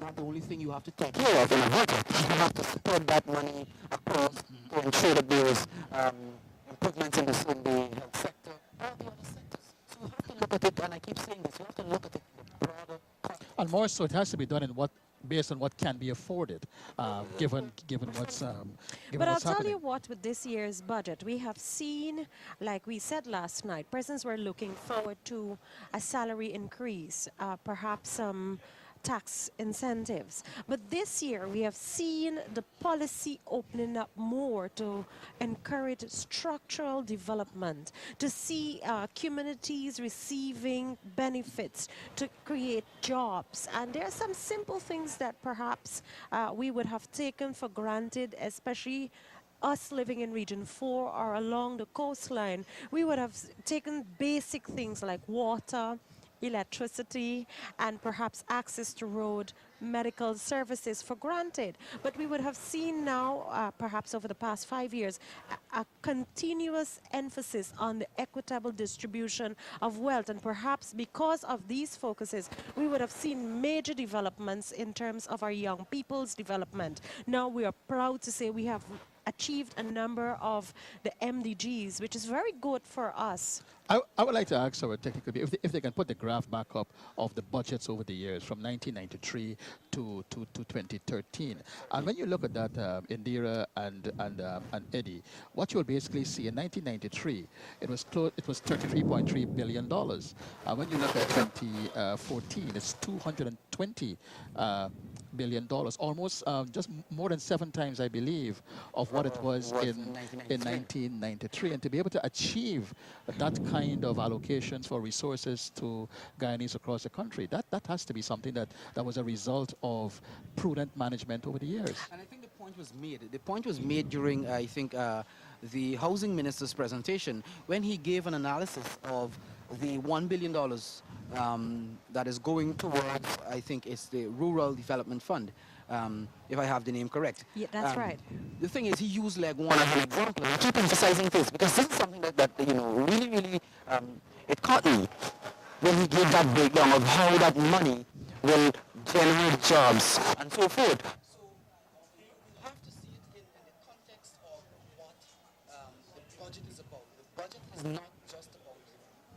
Speaker 8: not the only thing you have to take care of in a budget. You have to spread that money across to ensure that there is improvements in the health sector, all the other sectors. So you have to look at it, and I keep saying this, you have to look at it in a broader context.
Speaker 1: And more so, it has to be done based on what can be afforded, given what's
Speaker 2: But I'll tell you what, with this year's budget, we have seen, like we said last night, persons were looking forward to a salary increase, perhaps some tax incentives. But this year, we have seen the policy opening up more to encourage structural development, to see communities receiving benefits, to create jobs. And there are some simple things that perhaps we would have taken for granted, especially us living in Region 4 or along the coastline. We would have taken basic things like water, electricity, and perhaps access to road medical services for granted. But we would have seen now, perhaps over the past 5 years, a continuous emphasis on the equitable distribution of wealth. And perhaps because of these focuses, we would have seen major developments in terms of our young people's development. Now we are proud to say we have achieved a number of the MDGs, which is very good for us.
Speaker 1: I would like to ask our technical people if they can put the graph back up of the budgets over the years from 1993 to 2013. And when you look at that, Indira and Eddie, what you'll basically see in 1993, it was $33.3 billion. When you look at 2014, it's $220 billion, almost just more than 7 times, I believe, of what it was in 1993. And to be able to achieve that kind of allocations for resources to Guyanese across the country, that has to be something that was a result of prudent management over the years.
Speaker 8: And I think the point was made. The point was made during, I think, the housing minister's presentation when he gave an analysis of the $1 billion that is going towards, I think it's the Rural Development Fund, if I have the name correct.
Speaker 2: Yeah, that's right.
Speaker 8: The thing is, he used like one as an example. I keep emphasizing this because this is something that really, it caught me when he gave that breakdown of how that money will generate jobs and so forth. So you have to see it in the context of what the budget is about. The budget is not just about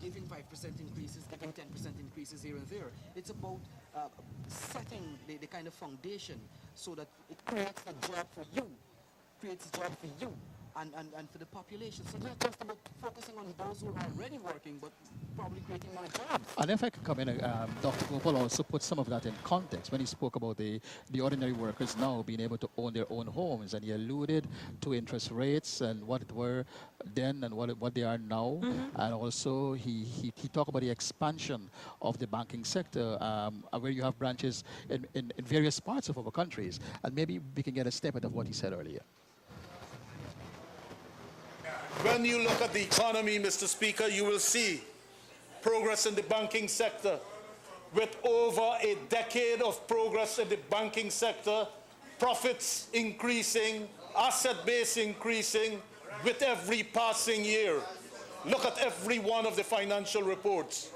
Speaker 8: giving 5% increases, giving 10% increases here and there. It's about setting the kind of foundation so that it creates a job for you, creates a job for you and for the population. So it's not just about focusing on those who are already working, but probably creating more jobs.
Speaker 1: And if I could come in, Dr. Gopal also put some of that in context when he spoke about the ordinary workers now being able to own their own homes, and he alluded to interest rates and what it were then and what they are now. And also he talked about the expansion of the banking sector, where you have branches in various parts of our countries. And maybe we can get a snippet of what he said earlier.
Speaker 11: When you look at the economy, Mr. Speaker, you will see progress in the banking sector. With over a decade of progress in the banking sector, profits increasing, asset base increasing with every passing year. Look at every one of the financial reports.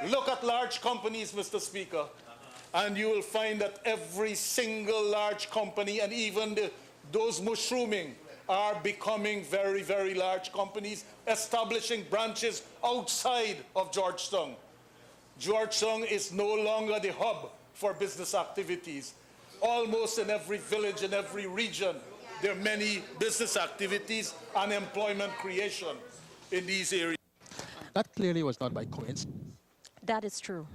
Speaker 11: Look at large companies, Mr. Speaker, and you will find that every single large company, and even those mushrooming, are becoming very, very large companies, establishing branches outside of Georgetown. Georgetown is no longer the hub for business activities. Almost in every village, in every region, there are many business activities and employment creation in these areas.
Speaker 1: That clearly was not by coincidence.
Speaker 2: That is true.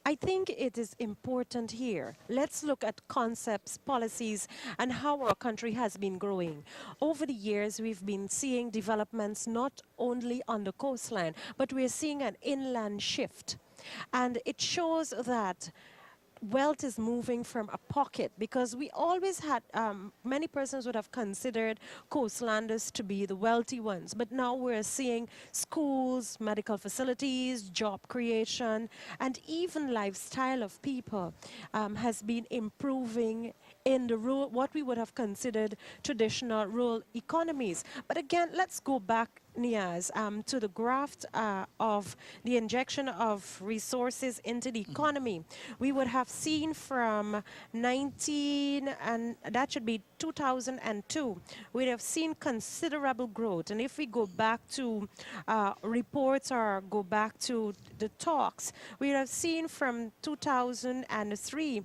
Speaker 2: I think it is important here. Let's look at concepts, policies, and how our country has been growing. Over the years, we've been seeing developments not only on the coastline, but we're seeing an inland shift. And it shows that wealth is moving from a pocket, because we always had, many persons would have considered coastlanders to be the wealthy ones, but now we're seeing schools, medical facilities, job creation, and even lifestyle of people has been improving in the rural, what we would have considered traditional rural economies. But again, let's go back, Niaz, to the graft of the injection of resources into the economy. We would have seen from 2002, we'd have seen considerable growth. And if we go back to reports or go back to the talks, we have seen from 2003,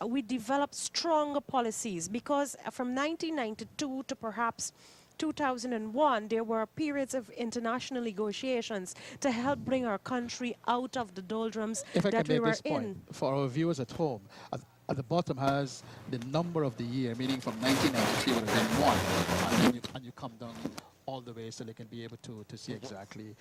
Speaker 2: we developed stronger policies, because from 1992 to perhaps 2001, there were periods of international negotiations to help bring our country out of the doldrums
Speaker 1: If I
Speaker 2: that
Speaker 1: can
Speaker 2: we
Speaker 1: make
Speaker 2: were
Speaker 1: this point,
Speaker 2: in.
Speaker 1: for our viewers at home, at the bottom has the number of the year, meaning from 1993 would have been 1, and you come down all the way so they can be able to see exactly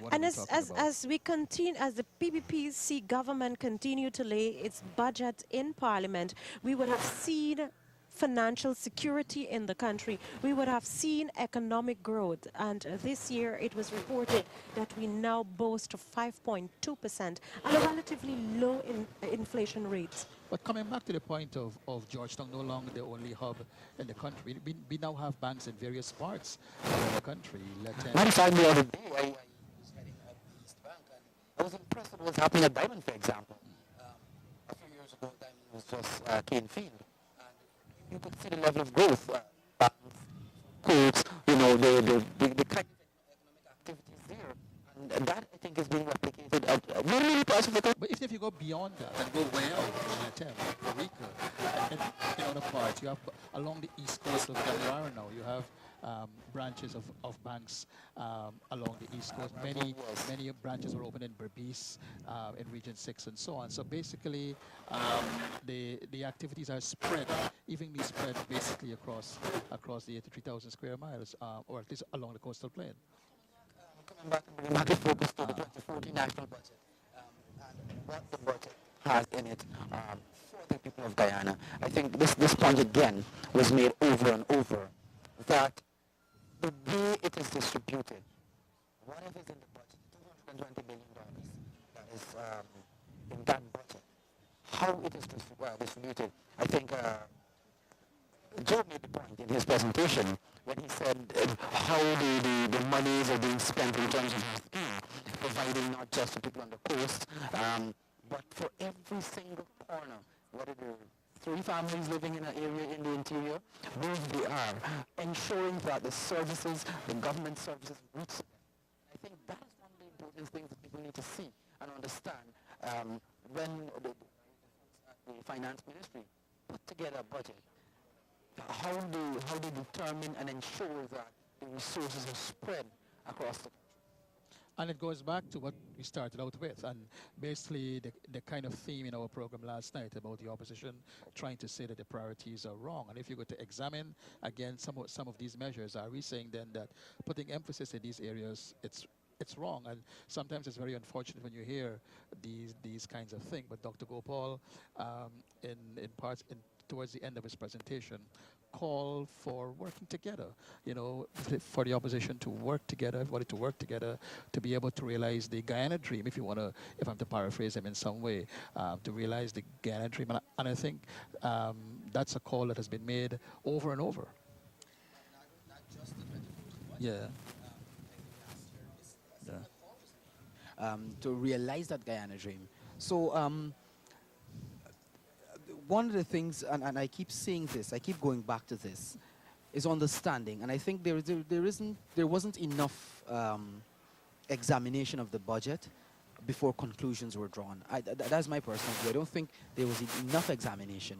Speaker 1: what
Speaker 2: And
Speaker 1: we're talking about.
Speaker 2: as we continue, as the PPPC government continue to lay its budget in Parliament, we would have seen financial security in the country. We would have seen economic growth, and this year it was reported that we now boast of 5.2% and a relatively low inflation rate.
Speaker 1: But coming back to the point of Georgetown no longer the only hub in the country, we now have banks in various parts of the country.
Speaker 8: Matter of fact, the other day, I was heading out to East Bank, and I was impressed with what's happening at Diamond, for example. A few years ago, Diamond was just cane field. You could see the level of growth, courts, the kind of economic activities there. And that, I think, is being replicated at many parts of the country.
Speaker 1: But if you go beyond that and go way out to Latam, Rica, and in other parts, you have along the east coast of Delaware now, you have branches of banks along the east coast. Many branches were opened in Berbice, in Region 6, and so on. So basically, the activities are spread, evenly spread, basically across the 83,000 square miles, or at least along the coastal plain.
Speaker 8: Coming back and bringing back the focus to the 2014 national budget and what the budget has in it for the people of Guyana. I think this point again was made over and over, that the way it is distributed, whatever is in the budget, $220 billion that is in that budget, how it is distributed. I think Joe made the point in his presentation when he said how the monies are being spent in terms of providing not just to people on the coast, but for every single corner, whether they're 3 families living in an area in the interior, where they are, ensuring that the services, the government services reach them. I think that is one of the important things that people need to see and understand when the the finance ministry put together a budget, how they determine and ensure that the resources are spread across the.
Speaker 1: And it goes back to what we started out with, and basically the kind of theme in our program last night about the opposition trying to say that the priorities are wrong. And if you go to examine again some of these measures, are we saying then that putting emphasis in these areas, it's wrong? And sometimes it's very unfortunate when you hear these kinds of things. But Dr. Gopal, in parts towards the end of his presentation, call for working together, for the opposition to work together, everybody to work together to be able to realize the Guyana dream, if I'm to paraphrase him in some way, to realize the Guyana dream. And I think that's a call that has been made over and over. Yeah.
Speaker 8: To realize that Guyana dream. So one of the things, and I keep saying this, I keep going back to this, is understanding. And I think there wasn't enough examination of the budget before conclusions were drawn. That's my personal view. I don't think there was enough examination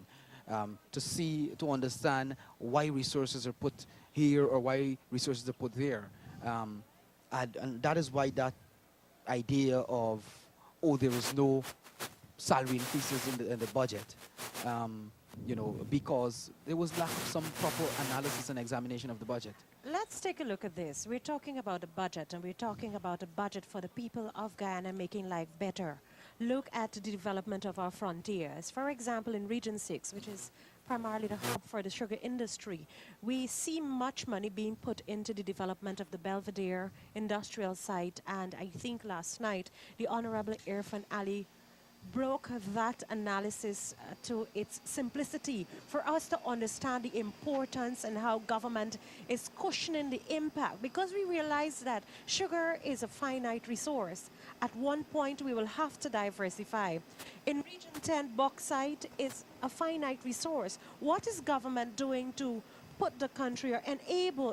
Speaker 8: to understand why resources are put here or why resources are put there. And that is why that idea of, there is no salary increases in the budget, because there was lack of some proper analysis and examination of the budget.
Speaker 2: Let's take a look at this. We're talking about a budget, and we're talking about a budget for the people of Guyana, making life better. Look at the development of our frontiers. For example, in Region 6, which is primarily the hub for the sugar industry, we see much money being put into the development of the Belvedere industrial site, and I think last night the Honorable Irfan Ali broke that analysis to its simplicity for us to understand the importance and how government is cushioning the impact, because we realize that sugar is a finite resource. At one point we will have to diversify. In Region 10, bauxite is a finite resource. What is government doing to put the country or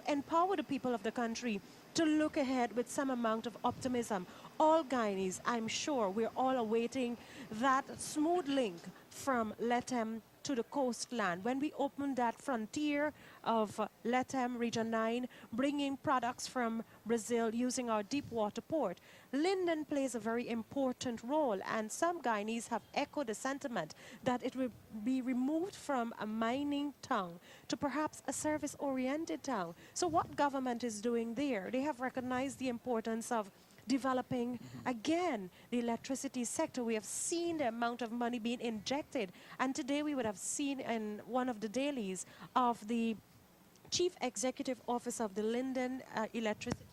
Speaker 2: empower the people of the country to look ahead with some amount of optimism? All Guyanese, I'm sure, we're all awaiting that smooth link from Lethem to the coastland. When we open that frontier of Lethem, Region 9, bringing products from Brazil using our deep water port, Linden plays a very important role, and some Guyanese have echoed the sentiment that it will be removed from a mining town to perhaps a service-oriented town. So what government is doing there? They have recognized the importance of developing, again, the electricity sector. We have seen the amount of money being injected, and today we would have seen in one of the dailies of the Chief Executive Office of the Linden Electricity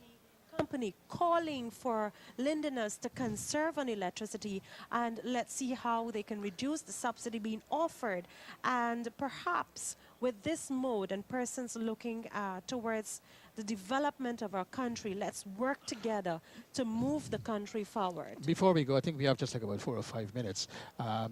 Speaker 2: Company calling for Lindeners to conserve on electricity, and let's see how they can reduce the subsidy being offered. And perhaps with this mode and persons looking towards the development of our country, let's work together to move the country forward.
Speaker 1: Before we go, I think we have just like about 4 or 5 minutes.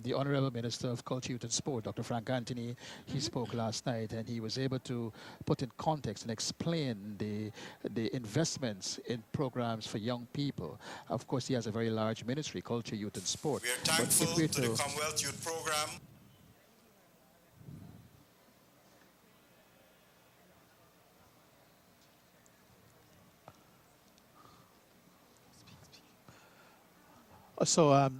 Speaker 1: The Honorable Minister of Culture, Youth and Sport, Dr. Frank Anthony, he spoke last night, and he was able to put in context and explain the investments in programs for young people. Of course, he has a very large ministry, Culture, Youth and Sport.
Speaker 5: We are thankful to the Commonwealth Youth Program.
Speaker 1: So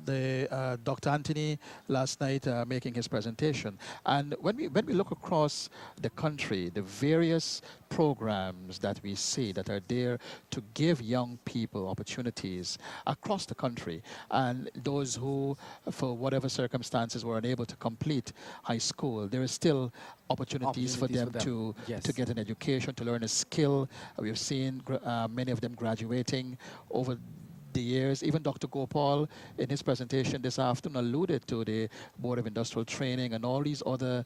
Speaker 1: Dr. Anthony last night making his presentation, and when we look across the country, the various programs that we see that are there to give young people opportunities across the country, and those who, for whatever circumstances, were unable to complete high school, there is still opportunities for them, to get an education, to learn a skill. We've seen many of them graduating over the years. Even Dr. Gopal, in his presentation this afternoon, alluded to the Board of Industrial Training and all these other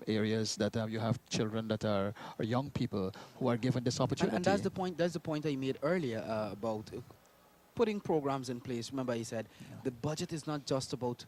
Speaker 1: areas that you have children that are young people who are given this opportunity.
Speaker 8: And that's the point. That's the point I made earlier about putting programs in place. Remember, I said the budget is not just about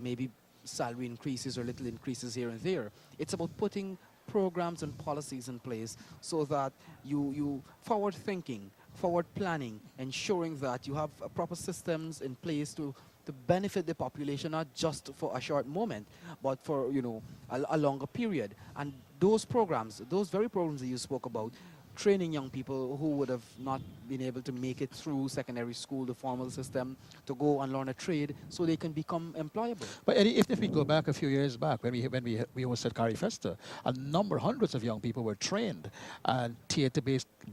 Speaker 8: maybe salary increases or little increases here and there. It's about putting programs and policies in place so that you forward thinking, forward planning, ensuring that you have proper systems in place to to benefit the population, not just for a short moment, but for, you know, a longer period. And those programs, those very programs that you spoke about, training young people who would have not been able to make it through secondary school, the formal system, to go and learn a trade so they can become employable.
Speaker 1: But Eddie, if we go back a few years back, when we hosted Cari Festa, hundreds of young people were trained, and theatre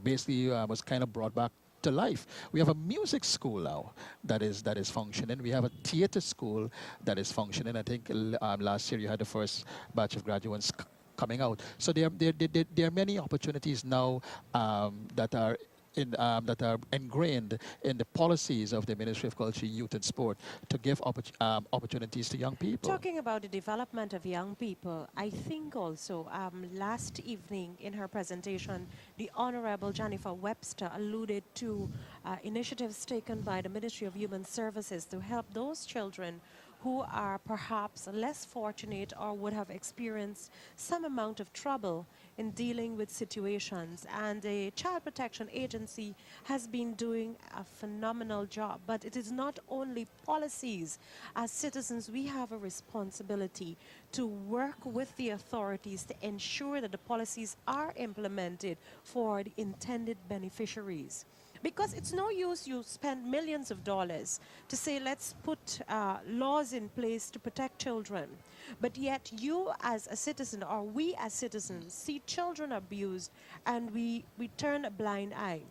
Speaker 1: basically was kind of brought back to life. We have a music school now that is functioning. We have a theatre school that is functioning. I think last year you had the first batch of graduates coming out. So there are many opportunities now that are ingrained in the policies of the Ministry of Culture, Youth and Sport to give opportunities to young people.
Speaker 2: Talking about the development of young people, I think also last evening in her presentation, the Honorable Jennifer Webster alluded to initiatives taken by the Ministry of Human Services to help those children who are perhaps less fortunate or would have experienced some amount of trouble in dealing with situations. And the Child Protection Agency has been doing a phenomenal job. But it is not only policies. As citizens, we have a responsibility to work with the authorities to ensure that the policies are implemented for the intended beneficiaries. Because it's no use you spend millions of dollars to say, let's put laws in place to protect children. But yet you as a citizen, or we as citizens, see children abused and we turn a blind eye.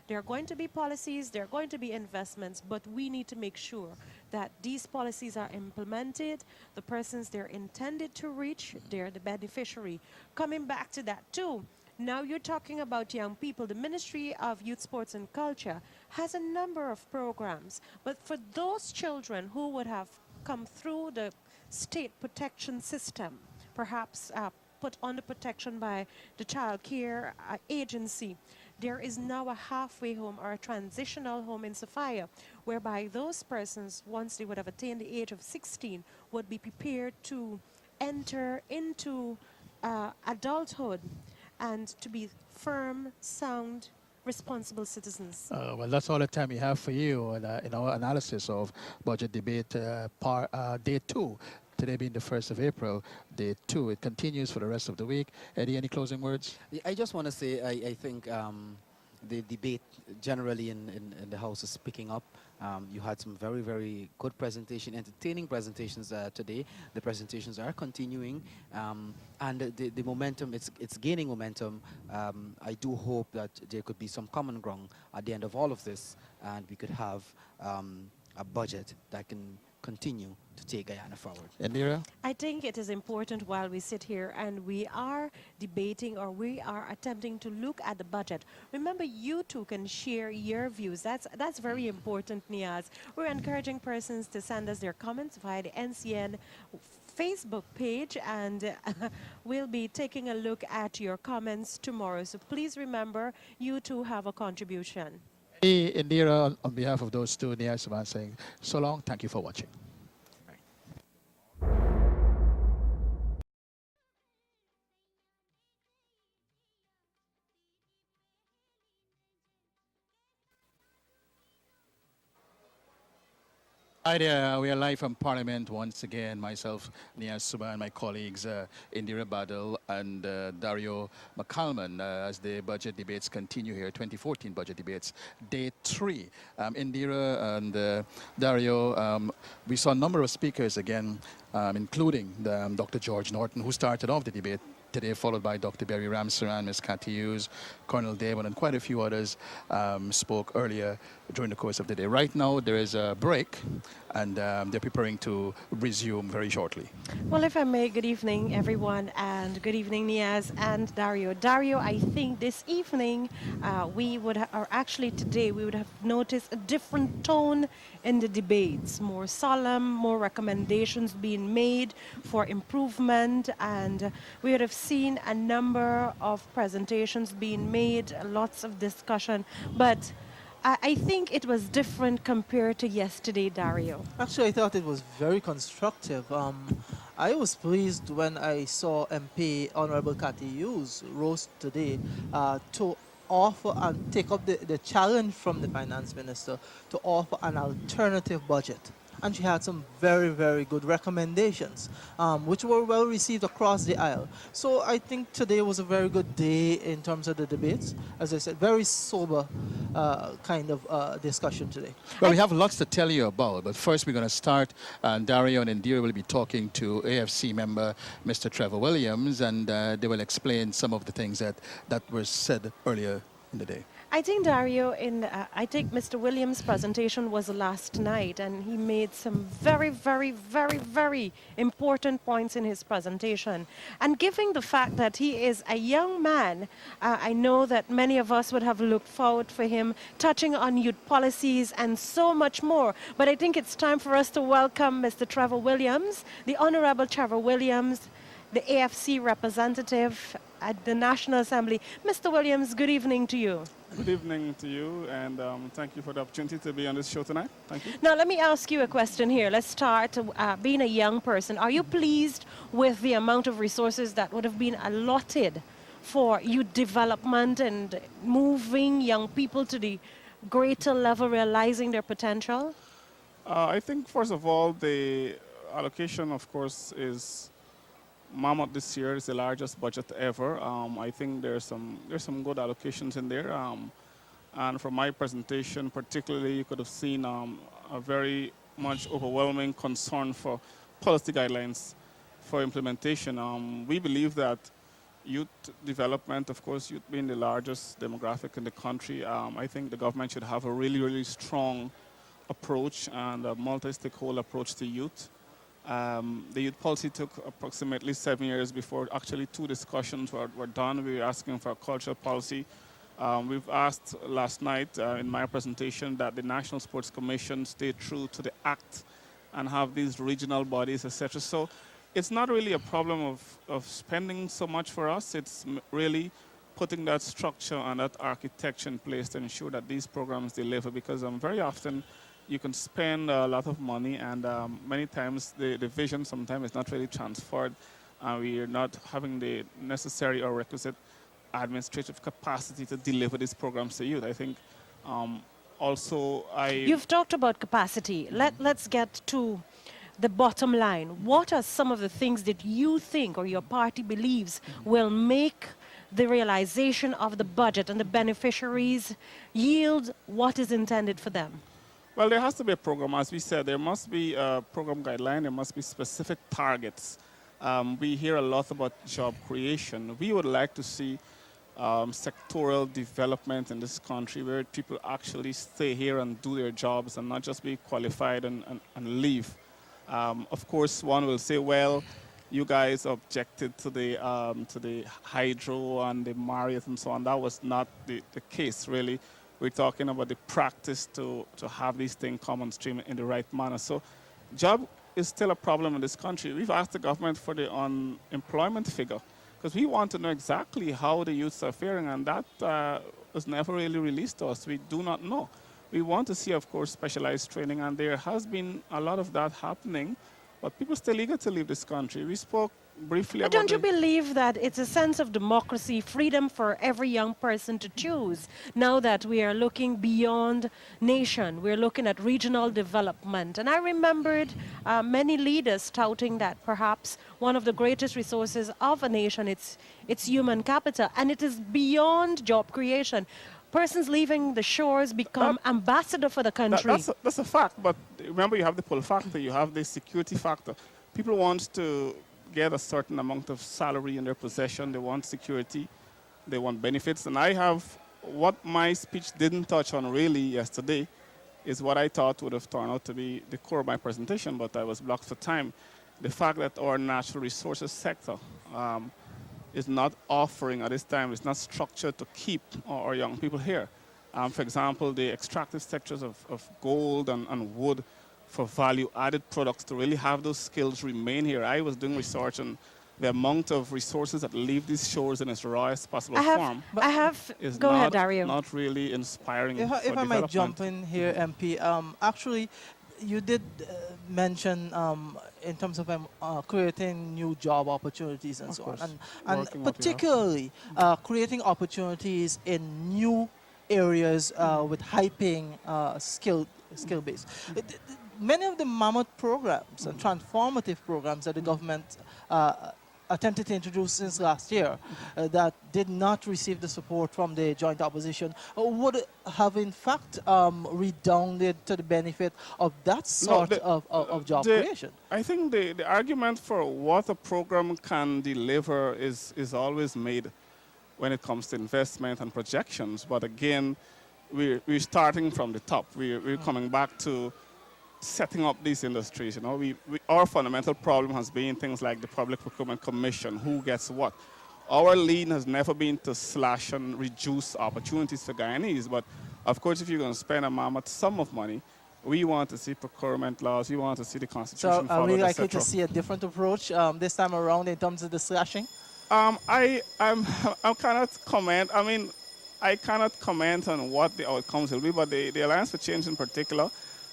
Speaker 2: There are going to be policies, there are going to be investments, but we need to make sure that these policies are implemented, the persons they're intended to reach, they're the beneficiary. Coming back to that too, now you're talking about young people. The Ministry of Youth, Sports and Culture has a number of programs, but for those children who would have come through the state protection system, perhaps put under protection by the child care agency, there is now a halfway home or a transitional home in Sophia, whereby those persons, once they would have attained the age of 16, would be prepared to enter into adulthood and to be firm, sound, responsible citizens.
Speaker 1: Well, that's all the time we have for you in our analysis of budget debate day 2. Today being the 1st of April, day 2. It continues for the rest of the week. Eddie, any closing words?
Speaker 8: Yeah, I just want to say I think the debate generally in the House is picking up. You had some very, very good presentation, entertaining presentations today. The presentations are continuing, and the momentum, it's gaining momentum. I do hope that there could be some common ground at the end of all of this, and we could have a budget that can continue to take Guyana forward.
Speaker 1: Indira?
Speaker 2: I think it is important while we sit here and we are debating or we are attempting to look at the budget. Remember, you too can share your views. That's very important, Niaz. We're encouraging persons to send us their comments via the NCN Facebook page, and we'll be taking a look at your comments tomorrow. So please remember, you too have a contribution.
Speaker 1: Hey, Indira, on behalf of those two, Niaz Suban saying so long. Thank you for watching. Hi there, we are live from Parliament once again. Myself, Niaz Suban, my colleagues Indira Badal and Dario McCalman as the budget debates continue here, 2014 budget debates, day 3. Indira and Dario, we saw a number of speakers again, including Dr. George Norton, who started off the debate today, followed by Dr. Barry Ramsaran, Ms. Cathy Hughes, Colonel Damon, and quite a few others spoke earlier during the course of the day. Right now, there is a break, and they're preparing to resume very shortly.
Speaker 2: Well, if I may, good evening, everyone, and good evening, Niaz and Dario. Dario, I think this evening we would, or actually today, we would have noticed a different tone in the debates, more solemn, more recommendations being made for improvement, and we would have seen a number of presentations being made, lots of discussion, but I think it was different compared to yesterday, Dario.
Speaker 3: Actually, I thought it was very constructive. I was pleased when I saw MP Honorable Cathy Hughes rose today to offer and take up the challenge from the Finance Minister to offer an alternative budget. and she had some very, very good recommendations, which were well received across the aisle. So I think today was a very good day in terms of the debates. As I said, very sober kind of discussion today.
Speaker 1: Well, we have lots to tell you about, but first we're going to start, and Dario and Indira will be talking to AFC member Mr. Trevor Williams, and they will explain some of the things that were said earlier in the day.
Speaker 2: I think, Dario, I think Mr. Williams' presentation was last night, and he made some very, very, very, very important points in his presentation. And given the fact that he is a young man, I know that many of us would have looked forward for him touching on youth policies and so much more. But I think it's time for us to welcome Mr. Trevor Williams, the Honorable Trevor Williams, the AFC representative at the National Assembly. Mr. Williams, good evening to you.
Speaker 12: Good evening to you, and thank you for the opportunity to be on this show tonight. Thank you.
Speaker 2: Now, let me ask you a question here. Let's start. Being a young person, are you pleased with the amount of resources that would have been allotted for youth development and moving young people to the greater level, realizing their potential?
Speaker 12: I think, first of all, the allocation, of course, is mammoth this year. Is the largest budget ever. I think there's some good allocations in there. And from my presentation, particularly, you could have seen a very much overwhelming concern for policy guidelines for implementation. We believe that youth development, of course, youth being the largest demographic in the country, I think the government should have a really, really strong approach and a multi-stakeholder approach to youth. The youth policy took approximately 7 years before actually 2 discussions were done. We were asking for a cultural policy. We've asked last night in my presentation that the National Sports Commission stay true to the act and have these regional bodies, etc. So it's not really a problem of spending so much for us. It's really putting that structure and that architecture in place to ensure that these programs deliver, because very often you can spend a lot of money, and many times the vision sometimes is not really transferred. We are not having the necessary or requisite administrative capacity to deliver these programs to youth. I think
Speaker 2: You've talked about capacity. Let's get to the bottom line. What are some of the things that you think or your party believes will make the realization of the budget and the beneficiaries yield what is intended for them?
Speaker 12: Well, there has to be a program. As we said, there must be a program guideline. There must be specific targets. We hear a lot about job creation. We would like to see sectoral development in this country where people actually stay here and do their jobs and not just be qualified and leave. Of course, one will say, well, you guys objected to the hydro and the Marriott and so on. That was not the case, really. We're talking about the practice to have these things come on stream in the right manner. So job is still a problem in this country. We've asked the government for the unemployment figure because we want to know exactly how the youths are faring, and that was never really released to us. We do not know. We want to see, of course, specialized training, and there has been a lot of that happening, but people still eager to leave this country. We spoke briefly
Speaker 2: but
Speaker 12: about
Speaker 2: don't you believe that it's a sense of democracy, freedom for every young person to choose? Now that we are looking beyond nation, we're looking at regional development. And I remembered many leaders touting that perhaps one of the greatest resources of a nation, it's human capital, and it is beyond job creation. Persons leaving the shores become ambassador for the country.
Speaker 12: That's a fact, but remember, you have the pull factor, you have the security factor. People want to get a certain amount of salary in their possession. They want security. They want benefits. And I have, what my speech didn't touch on really yesterday is what I thought would have turned out to be the core of my presentation, but I was blocked for time. The fact that our natural resources sector is not offering at this time, is not structured to keep our young people here. For example, the extractive sectors of gold and wood for value-added products to really have those skills remain here. I was doing research on the amount of resources that leave these shores in its rawest possible form.
Speaker 2: Go ahead, Dario.
Speaker 12: Not really inspiring.
Speaker 3: If I might jump in here, MP, actually, you did mention in terms of creating new job opportunities and so on, and particularly creating opportunities in new areas with high-paying skill base. many of the mammoth programs and transformative programs that the government attempted to introduce since last year that did not receive the support from the joint opposition would have in fact redounded to the benefit of that sort of job creation.
Speaker 12: I think the argument for what a program can deliver is always made when it comes to investment and projections. But again, we're starting from the top. We're coming back to setting up these industries. You know, our fundamental problem has been things like the Public Procurement Commission, who gets what. Our lean has never been to slash and reduce opportunities for Guyanese, but of course, if you're going to spend a mammoth sum of money, we want to see procurement laws, we want to see the Constitution
Speaker 3: So
Speaker 12: followed,
Speaker 3: are we likely
Speaker 12: etc.
Speaker 3: to see a different approach this time around in terms of the slashing?
Speaker 12: I cannot comment. I mean, I cannot comment on what the outcomes will be, but the Alliance for Change in particular,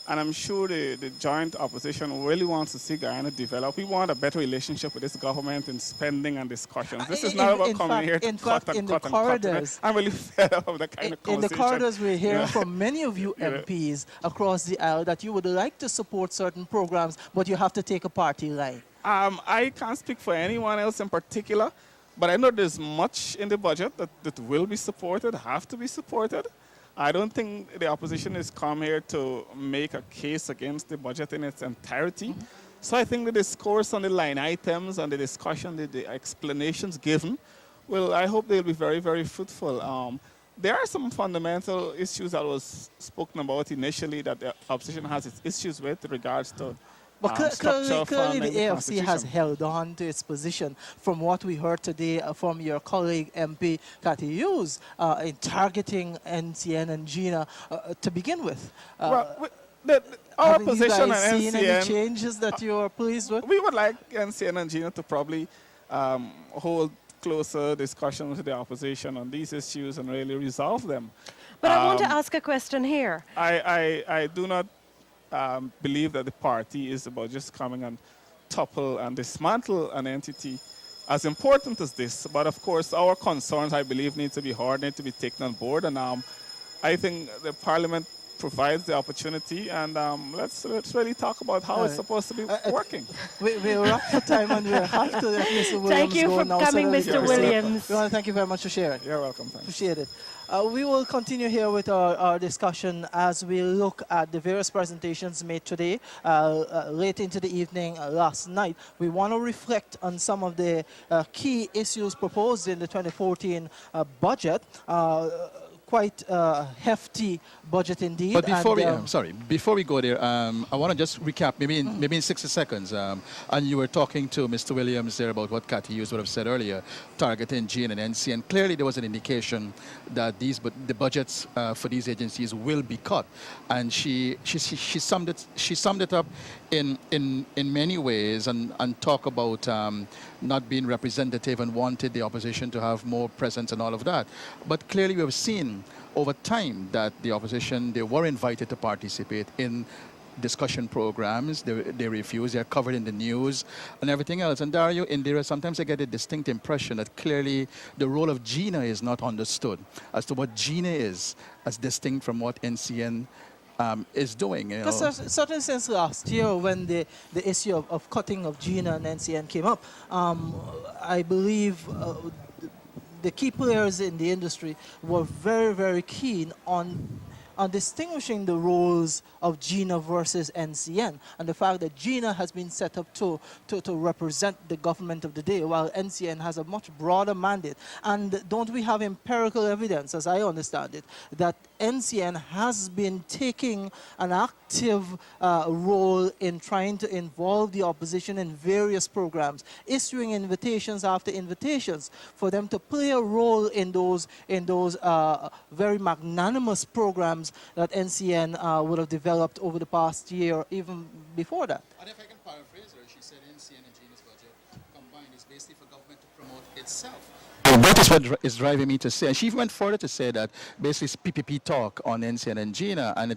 Speaker 12: and I'm sure the joint opposition really wants to see Guyana develop. We want a better relationship with this government in spending and discussions. This is not about coming here to cut and cut and cut. I'm really fed up of that kind of conversation.
Speaker 3: In the corridors, we're hearing from many of you MPs across the aisle that you would like to support certain programs, but you have to take a party line.
Speaker 12: I can't speak for anyone else in particular, but I know there's much in the budget that will be supported, have to be supported. I don't think the opposition has come here to make a case against the budget in its entirety. So I think the discourse on the line items and the discussion, the explanations given, well, I hope they'll be very, very fruitful. There are some fundamental issues that was spoken about initially that the opposition has its issues with regards to
Speaker 3: But clearly the AFC has held on to its position from what we heard today from your colleague MP Cathy Hughes in targeting NCN and GINA to begin with.
Speaker 12: Our position on
Speaker 3: NCN, seen any
Speaker 12: NCN,
Speaker 3: changes that you are pleased with?
Speaker 12: We would like NCN and GINA to probably hold closer discussions with the opposition on these issues and really resolve them.
Speaker 2: But I want to ask a question here.
Speaker 12: I do not believe that the party is about just coming and topple and dismantle an entity as important as this. But of course, our concerns, I believe, need to be heard, need to be taken on board. And I think the Parliament provides the opportunity, and let's really talk about how it's supposed to be working.
Speaker 3: We're up for time, and we'll have to let Mr. Williams
Speaker 2: Thank you
Speaker 3: go
Speaker 2: for
Speaker 3: now,
Speaker 2: coming, Mr. Williams.
Speaker 3: We want to thank you very much for sharing.
Speaker 12: You're welcome. Thanks.
Speaker 3: Appreciate it. We will continue here with our discussion as we look at the various presentations made today, late into the evening last night. We want to reflect on some of the key issues proposed in the 2014 budget. Quite hefty budget indeed.
Speaker 1: But before we go there, I want to just recap, maybe in 60 seconds. And you were talking to Mr. Williams there about what Cathy Hughes would have said earlier, targeting GIN and NC, and clearly there was an indication that the budgets for these agencies will be cut, and she summed it up in many ways and talk about not being representative and wanted the opposition to have more presence and all of that. But clearly we have seen over time that the opposition, they were invited to participate in discussion programs. They refuse. They're covered in the news and everything else. And Dario, Indira, sometimes I get a distinct impression that clearly the role of GINA is not understood as to what GINA is as distinct from what NCN is doing.
Speaker 3: Because certainly since last year when the issue of cutting of GINA and NCN came up, I believe the key players in the industry were very, very keen on distinguishing the roles of GINA versus NCN, and the fact that GINA has been set up to represent the government of the day, while NCN has a much broader mandate. And don't we have empirical evidence, as I understand it, that NCN has been taking an active role in trying to involve the opposition in various programs, issuing invitations after invitations for them to play a role in those very magnanimous programs that NCN would have developed over the past year, even before that.
Speaker 1: And if I can paraphrase her, she said NCN and GINA's budget combined is basically for government to promote itself. And that is what is driving me to say. And she even went further to say that basically it's PPP talk on NCN and GINA. And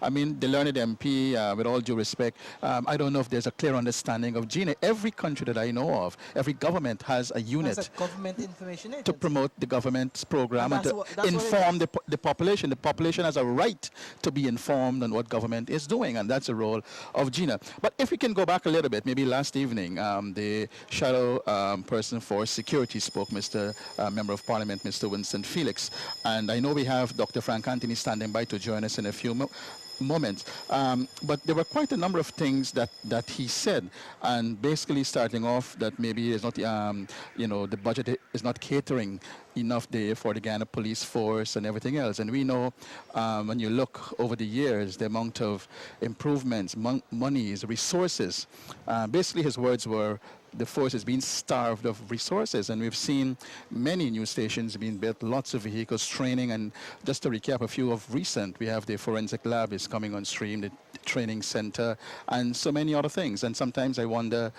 Speaker 1: I mean, the learned MP, with all due respect, I don't know if there's a clear understanding of GINA. Every country that I know of, every government has a unit
Speaker 3: As a government information agency.
Speaker 1: to promote the government's program and,
Speaker 3: that's
Speaker 1: to
Speaker 3: what it
Speaker 1: inform
Speaker 3: is.
Speaker 1: the population. The population has a right to be informed on what government is doing, and that's the role of GINA. But if we can go back a little bit, maybe last evening, the shadow person for security spoke, Mr. Member of Parliament, Mr. Winston Felix, and I know we have Dr. Frank Anthony standing by to join us in a few moments. But there were quite a number of things that he said, and basically starting off that maybe it's not, the budget is not catering enough there for the Ghana police force and everything else. And we know when you look over the years, the amount of improvements, monies, resources, basically his words were, the force is being starved of resources, and we've seen many new stations being built, lots of vehicles, training, and just to recap a few of recent, we have the forensic lab is coming on stream, the training center, and so many other things. And sometimes I wonder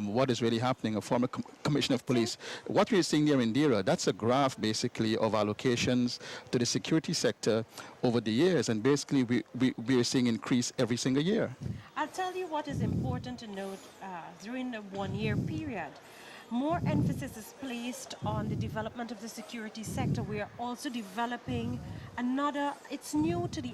Speaker 1: what is really happening. A former commissioner of police, what we're seeing there in Dira, that's a graph basically of allocations to the security sector over the years, and basically we're seeing increase every single year.
Speaker 2: I'll tell you what is important to note during the one-year period. More emphasis is placed on the development of the security sector. We are also developing another, it's new to the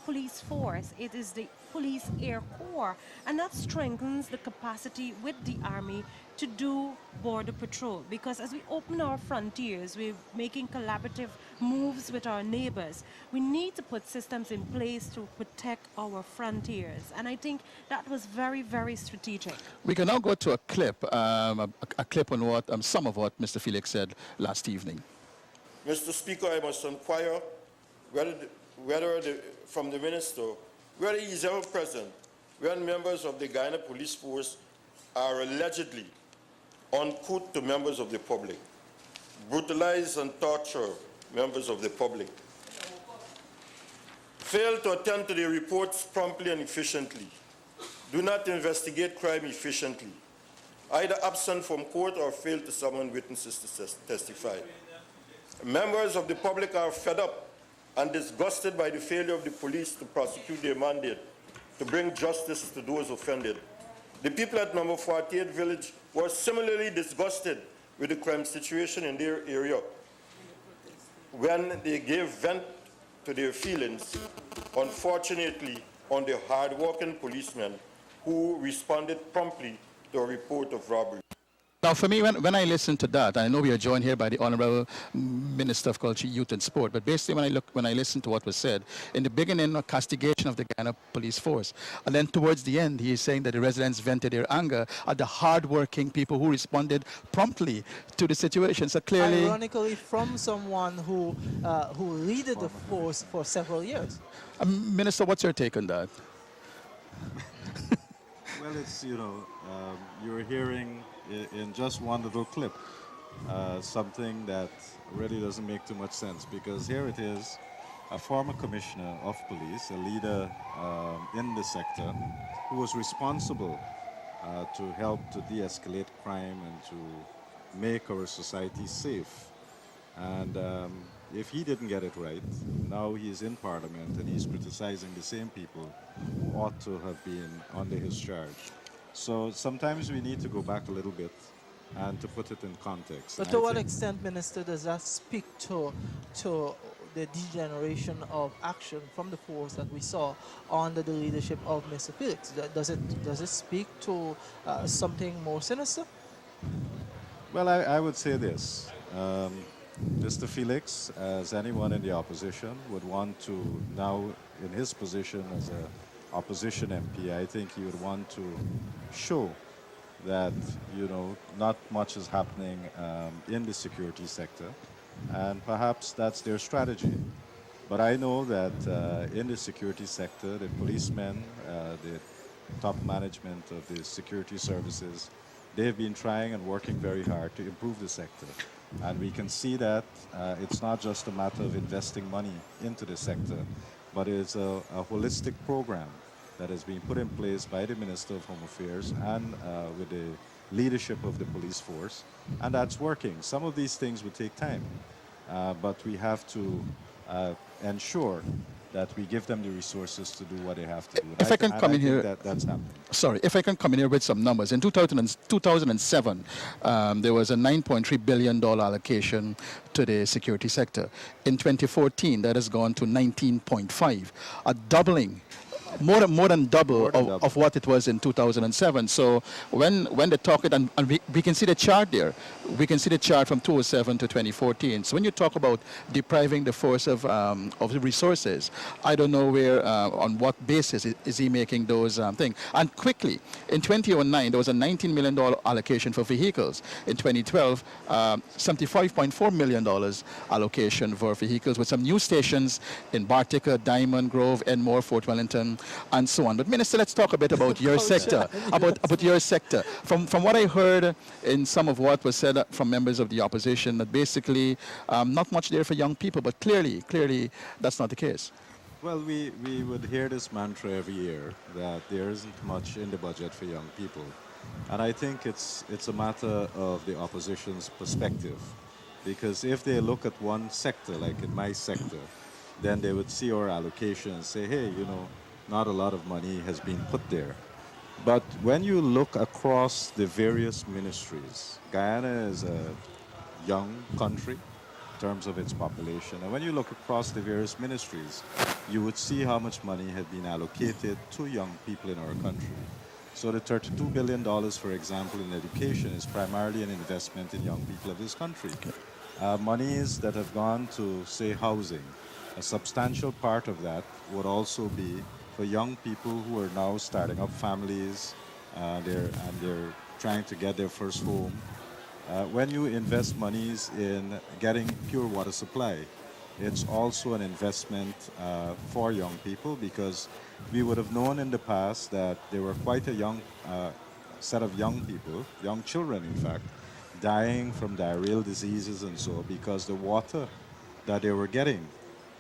Speaker 2: police force. It is the Police Air Corps, and that strengthens the capacity with the Army to do border patrol, because as we open our frontiers, we're making collaborative moves with our neighbors. We need to put systems in place to protect our frontiers, and I think that was very, very strategic.
Speaker 1: We can now go to a clip, a clip on what some of what Mr. Felix said last evening.
Speaker 13: Mr. Speaker, I must inquire from the minister whether he is ever present when members of the Guyana Police Force are allegedly uncouth to members of the public, brutalize and torture members of the public, fail to attend to the reports promptly and efficiently, do not investigate crime efficiently, either absent from court or fail to summon witnesses to testify. Members of the public are fed up and disgusted by the failure of the police to prosecute their mandate, to bring justice to those offended. The people at number 48 Village were similarly disgusted with the crime situation in their area when they gave vent to their feelings, unfortunately, on the hard-working policemen who responded promptly to a report of robbery.
Speaker 1: Now, for me, when I listen to that, I know we are joined here by the Honorable Minister of Culture, Youth and Sport, but basically when I listen to what was said, in the beginning, a castigation of the Ghana Police Force, and then towards the end, he is saying that the residents vented their anger at the hard-working people who responded promptly to the situation. So clearly...
Speaker 3: Ironically, from someone who leaded the force for several years.
Speaker 1: Minister, what's your take on that?
Speaker 14: Well, it's, you're hearing in just one little clip something that really doesn't make too much sense, because here it is, a former commissioner of police, a leader in the sector, who was responsible to help to de-escalate crime and to make our society safe. And if he didn't get it right, now he's in Parliament and he's criticizing the same people who ought to have been under his charge. So sometimes we need to go back a little bit and to put it in context.
Speaker 3: But to what extent, Minister, does that speak to the degeneration of action from the force that we saw under the leadership of Mr. Felix? Does it speak to something more sinister?
Speaker 14: Well, I would say this. Mr. Felix, as anyone in the opposition, would want to now, in his position as an opposition MP, I think he would want to show that, not much is happening in the security sector, and perhaps that's their strategy. But I know that in the security sector, the policemen, the top management of the security services, they've been trying and working very hard to improve the sector. And we can see that it's not just a matter of investing money into the sector, but it's a holistic program that has been put in place by the Minister of Home Affairs and with the leadership of the police force, and that's working. Some of these things would take time, but we have to ensure that we give them the resources to do what they have to do.
Speaker 1: If I can come in here,
Speaker 14: that's happening.
Speaker 1: Sorry, if I can come in here with some numbers. In 2007, there was a $9.3 billion allocation to the security sector. In 2014, that has gone to 19.5, a doubling. More than double of what it was in 2007. So when they talk it, and we can see the chart there. We can see the chart from 2007 to 2014. So when you talk about depriving the force of the resources, I don't know where, on what basis is he making those things. And quickly, in 2009, there was a $19 million allocation for vehicles. In 2012, $75.4 million allocation for vehicles with some new stations in Bartica, Diamond Grove, Enmore, Fort Wellington, and so on. But Minister, let's talk a bit about your sector. About your sector. From what I heard in some of what was said from members of the opposition, that basically not much there for young people, but clearly that's not the case.
Speaker 14: Well, we would hear this mantra every year that there isn't much in the budget for young people. And I think it's a matter of the opposition's perspective. Because if they look at one sector, like in my sector, then they would see our allocation and say, hey, not a lot of money has been put there. But when you look across the various ministries, Guyana is a young country in terms of its population. And when you look across the various ministries, you would see how much money had been allocated to young people in our country. So the $32 billion, for example, in education is primarily an investment in young people of this country. Monies that have gone to, say, housing, a substantial part of that would also be for young people who are now starting up families, they're trying to get their first home. When you invest monies in getting pure water supply, it's also an investment for young people, because we would have known in the past that there were quite a young set of young people, young children in fact, dying from diarrheal diseases and so, because the water that they were getting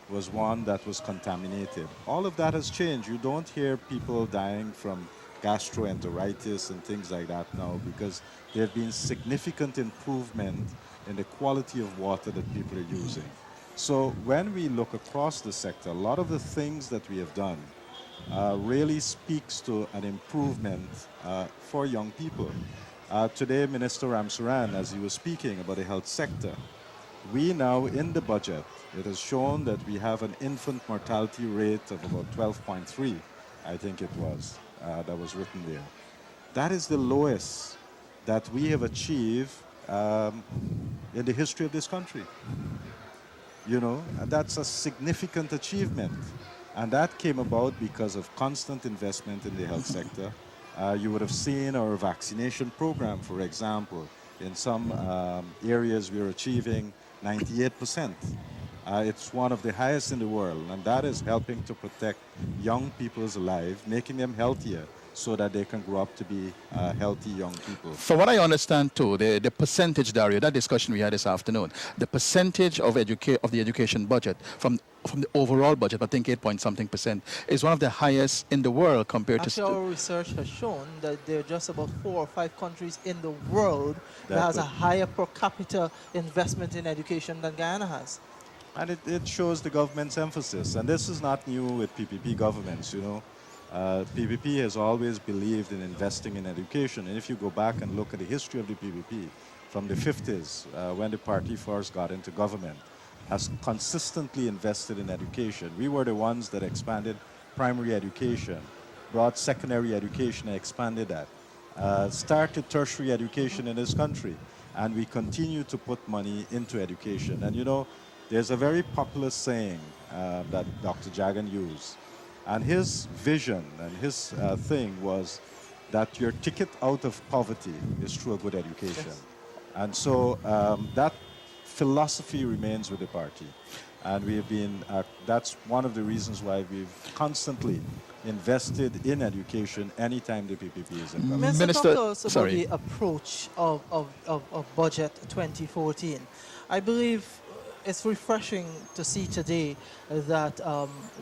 Speaker 14: was one that was contaminated. All of that has changed. You don't hear people dying from gastroenteritis and things like that now, because there have been significant improvement in the quality of water that people are using. So when we look across the sector, a lot of the things that we have done really speaks to an improvement for young people. Today, Minister Ramsaran, as he was speaking about the health sector, we now in the budget, it has shown that we have an infant mortality rate of about 12.3, I think it was, that was written there. That is the lowest that we have achieved in the history of this country. That's a significant achievement. And that came about because of constant investment in the health sector. You would have seen our vaccination program, for example. In some areas, we're achieving 98%. It's one of the highest in the world, and that is helping to protect young people's lives, making them healthier so that they can grow up to be healthy young people.
Speaker 1: From what I understand too, the percentage, Dario, that discussion we had this afternoon, the percentage of the education budget from the overall budget, I think 8-point-something%, is one of the highest in the world compared to...
Speaker 3: Actually, our research has shown that there are just about 4 or 5 countries in the world that has a higher per capita investment in education than Guyana has.
Speaker 14: And it shows the government's emphasis. And this is not new with PPP governments, PPP has always believed in investing in education. And if you go back and look at the history of the PPP, from the 50s, when the party first got into government, has consistently invested in education. We were the ones that expanded primary education, brought secondary education and expanded that, started tertiary education in this country, and we continue to put money into education. And there's a very popular saying that Dr. Jagan used, and his vision and his thing was that your ticket out of poverty is through a good education. Yes. And so that philosophy remains with the party. And we've been, that's one of the reasons why we've constantly invested in education anytime the PPP is in government.
Speaker 3: Minister, talk to us about the approach of Budget 2014. I believe it's refreshing to see today that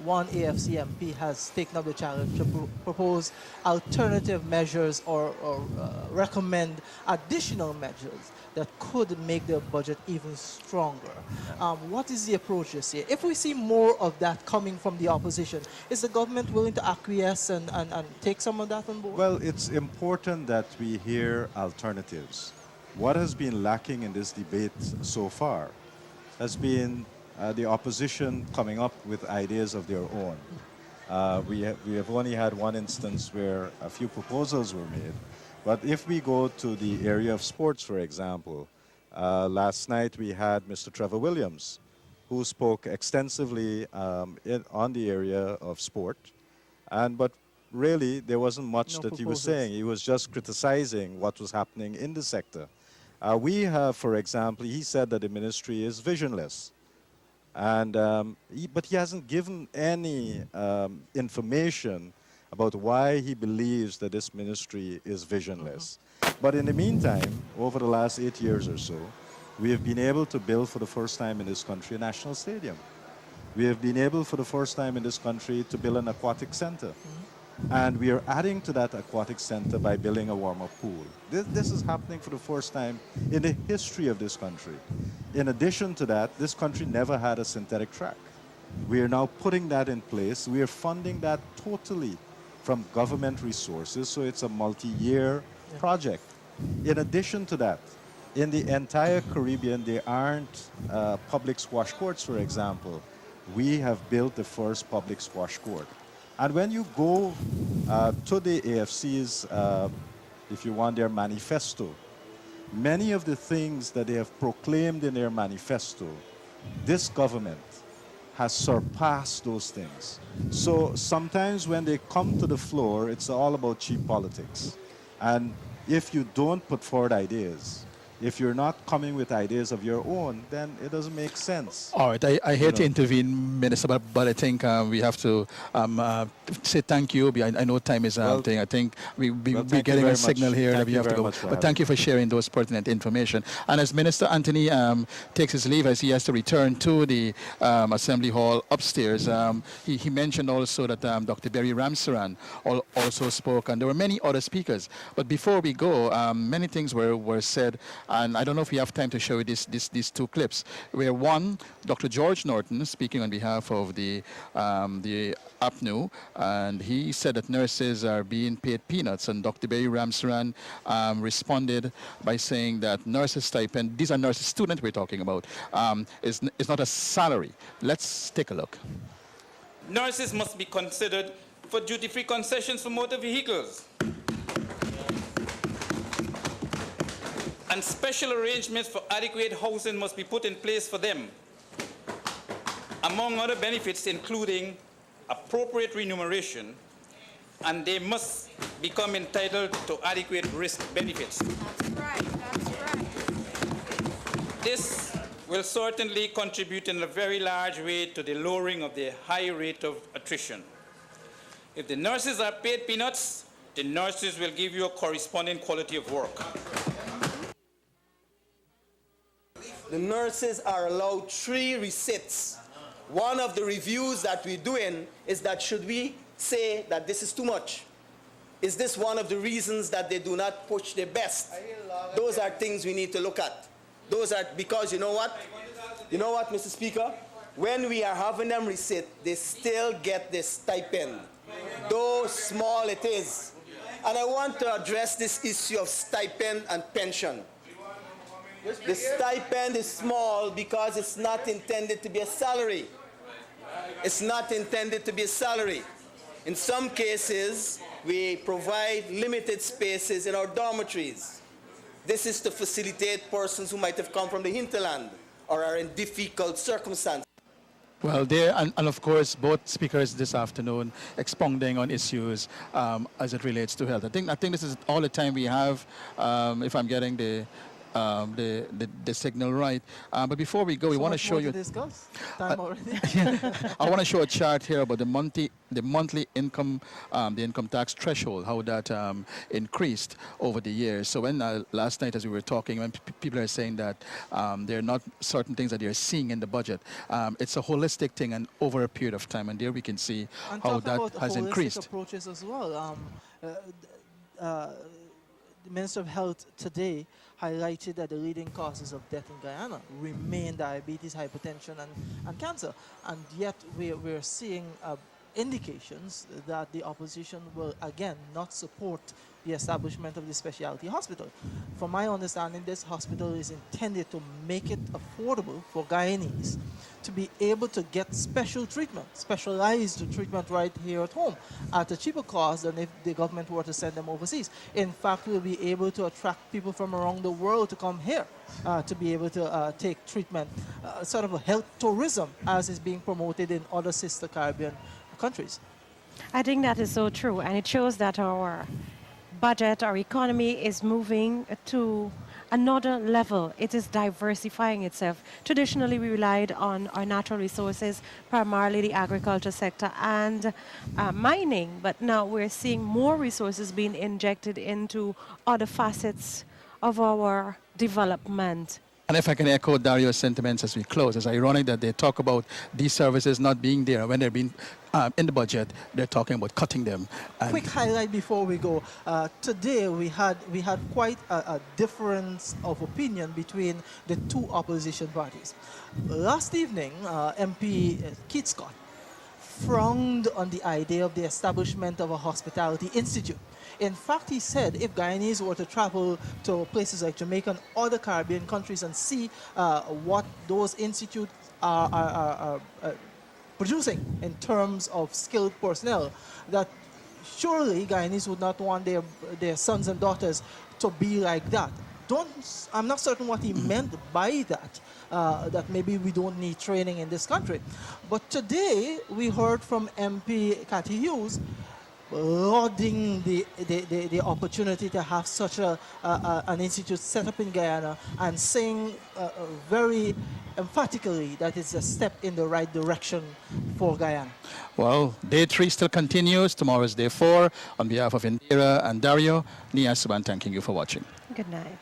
Speaker 3: one AFC MP has taken up the challenge to propose alternative measures or recommend additional measures that could make the budget even stronger. What is the approach this year? If we see more of that coming from the opposition, is the government willing to acquiesce and take some of that on board?
Speaker 14: Well, it's important that we hear alternatives. What has been lacking in this debate so far has been the opposition coming up with ideas of their own. We have only had one instance where a few proposals were made. But if we go to the area of sports, for example, last night we had Mr. Trevor Williams, who spoke extensively on the area of sport. But really, there wasn't much that he was saying. He was just criticizing what was happening in the sector. We have, for example, he said that the ministry is visionless. But he hasn't given any information about why he believes that this ministry is visionless. But in the meantime, over the last 8 years or so, we have been able to build for the first time in this country a national stadium. We have been able for the first time in this country to build an aquatic center. And we are adding to that aquatic center by building a warm-up pool. This is happening for the first time in the history of this country. In addition to that, this country never had a synthetic track. We are now putting that in place. We are funding that totally from government resources, so it's a multi-year project. In addition to that, in the entire Caribbean, there aren't public squash courts, for example. We have built the first public squash court. And when you go to the AFC's, if you want, their manifesto, many of the things that they have proclaimed in their manifesto, this government has surpassed those things. So sometimes when they come to the floor, it's all about cheap politics. And if you don't put forward ideas, if you're not coming with ideas of your own, then it doesn't make sense.
Speaker 1: All right, I hate to intervene, Minister, but I think we have to say thank you. I know time is thing. I think we're getting a signal here that we have to go. But thank you for sharing those pertinent information. And as Minister Anthony takes his leave, as he has to return to the Assembly Hall upstairs, he mentioned also that Dr. Berry Ramsaran also spoke, and there were many other speakers. But before we go, many things were said. And I don't know if we have time to show you these two clips, where one, Dr. George Norton, speaking on behalf of the APNU, and he said that nurses are being paid peanuts, and Dr. Berry Ramsaran responded by saying that nurses' stipend, these are nurses students we're talking about, is not a salary. Let's take a look.
Speaker 15: Nurses must be considered for duty-free concessions for motor vehicles. And special arrangements for adequate housing must be put in place for them, among other benefits including appropriate remuneration, and they must become entitled to adequate risk benefits.
Speaker 9: That's right, that's right.
Speaker 15: This will certainly contribute in a very large way to the lowering of the high rate of attrition. If the nurses are paid peanuts, the nurses will give you a corresponding quality of work.
Speaker 16: The nurses are allowed 3 receipts. One of the reviews that we're doing is that should we say that this is too much? Is this one of the reasons that they do not push their best? Those are things we need to look at. Those are, because you know what? You know what, Mr. Speaker? When we are having them receipt, they still get the stipend, though small it is. And I want to address this issue of stipend and pension. The stipend is small because it's not intended to be a salary. It's not intended to be a salary. In some cases, we provide limited spaces in our dormitories. This is to facilitate persons who might have come from the hinterland or are in difficult circumstances.
Speaker 1: Well, and of course, both speakers this afternoon expounding on issues as it relates to health. I think this is all the time we have. If I'm getting the the signal right. But before we go, we want to show you.
Speaker 3: Discuss. Time already.
Speaker 1: I want to show a chart here about the monthly income, the income tax threshold, how that increased over the years. So when last night, as we were talking, when people are saying that there are not certain things that they're seeing in the budget, it's a holistic thing and over a period of time. And there we can see
Speaker 3: And
Speaker 1: how
Speaker 3: talking
Speaker 1: that
Speaker 3: about
Speaker 1: has
Speaker 3: holistic
Speaker 1: increased.
Speaker 3: approaches as well. The Minister of Health today highlighted that the leading causes of death in Guyana remain diabetes, hypertension, and cancer. And yet we're seeing indications that the opposition will again not support the establishment of the specialty hospital. From my understanding, this hospital is intended to make it affordable for Guyanese to be able to get special treatment, specialized treatment right here at home at a cheaper cost than if the government were to send them overseas. In fact, we'll be able to attract people from around the world to come here to be able to take treatment, sort of a health tourism as is being promoted in other sister Caribbean countries.
Speaker 2: I think that is so true, and it shows that our budget, our economy is moving to another level. It is diversifying itself. Traditionally, we relied on our natural resources, primarily the agriculture sector and mining, but now we're seeing more resources being injected into other facets of our development.
Speaker 1: And if I can echo Dario's sentiments as we close, it's ironic that they talk about these services not being there. When they're being in the budget, they're talking about cutting them. And
Speaker 3: quick highlight before we go. Today we had quite a difference of opinion between the two opposition parties. Last evening, MP Keith Scott frowned on the idea of the establishment of a hospitality institute. In fact, he said if Guyanese were to travel to places like Jamaica and other Caribbean countries and see what those institutes are producing in terms of skilled personnel, that surely Guyanese would not want their sons and daughters to be like that. I'm not certain what he meant by that, that maybe we don't need training in this country. But today, we heard from MP Cathy Hughes lauding the opportunity to have such an institute set up in Guyana and saying very emphatically that it's a step in the right direction for Guyana.
Speaker 1: well, day 3 still continues. Tomorrow is day 4. On behalf of Indira and Dario, Nia Suban, thanking you for watching.
Speaker 2: Good night.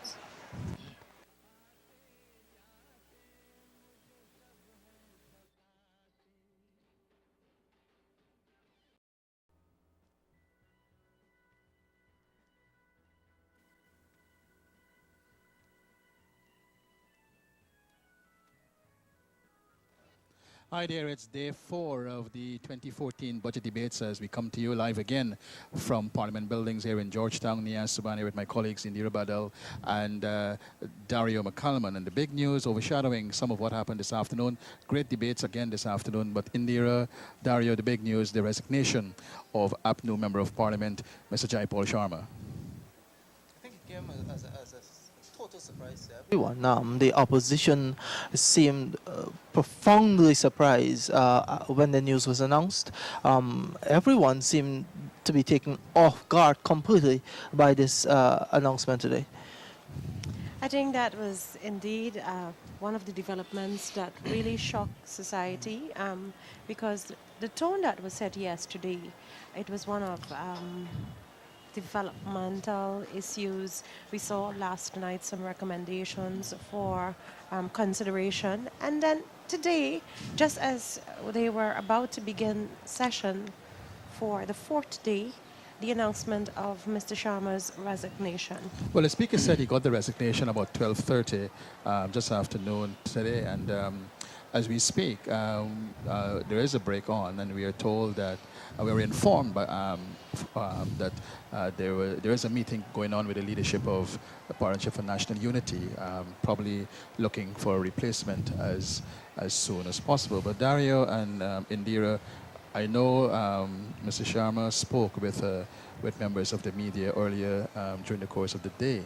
Speaker 1: Hi there, it's day 4 of the 2014 budget debates as we come to you live again from Parliament Buildings here in Georgetown. Nia Suban here with my colleagues Indira Badal and Dario McCalman. And the big news overshadowing some of what happened this afternoon. Great debates again this afternoon, but Indira, Dario, the big news, the resignation of APNU Member of Parliament, Mr. Jai Paul Sharma.
Speaker 3: I think it came as a total surprise to everyone. The opposition seemed profoundly surprised when the news was announced. Everyone seemed to be taken off guard completely by this announcement today.
Speaker 2: I think that was indeed one of the developments that really shocked society because the tone that was set yesterday, it was one of developmental issues. We saw last night some recommendations for consideration, and then today, just as they were about to begin session for the 4th day, the announcement of Mr. Sharma's resignation.
Speaker 1: Well, the Speaker said he got the resignation about 12:30 just afternoon today, and as we speak, there is a break on, and we are told that we were informed by, that there is a meeting going on with the leadership of the Partnership for National Unity, probably looking for a replacement as soon as possible. But Dario and Indira, I know Mr. Sharma spoke with members of the media earlier during the course of the day,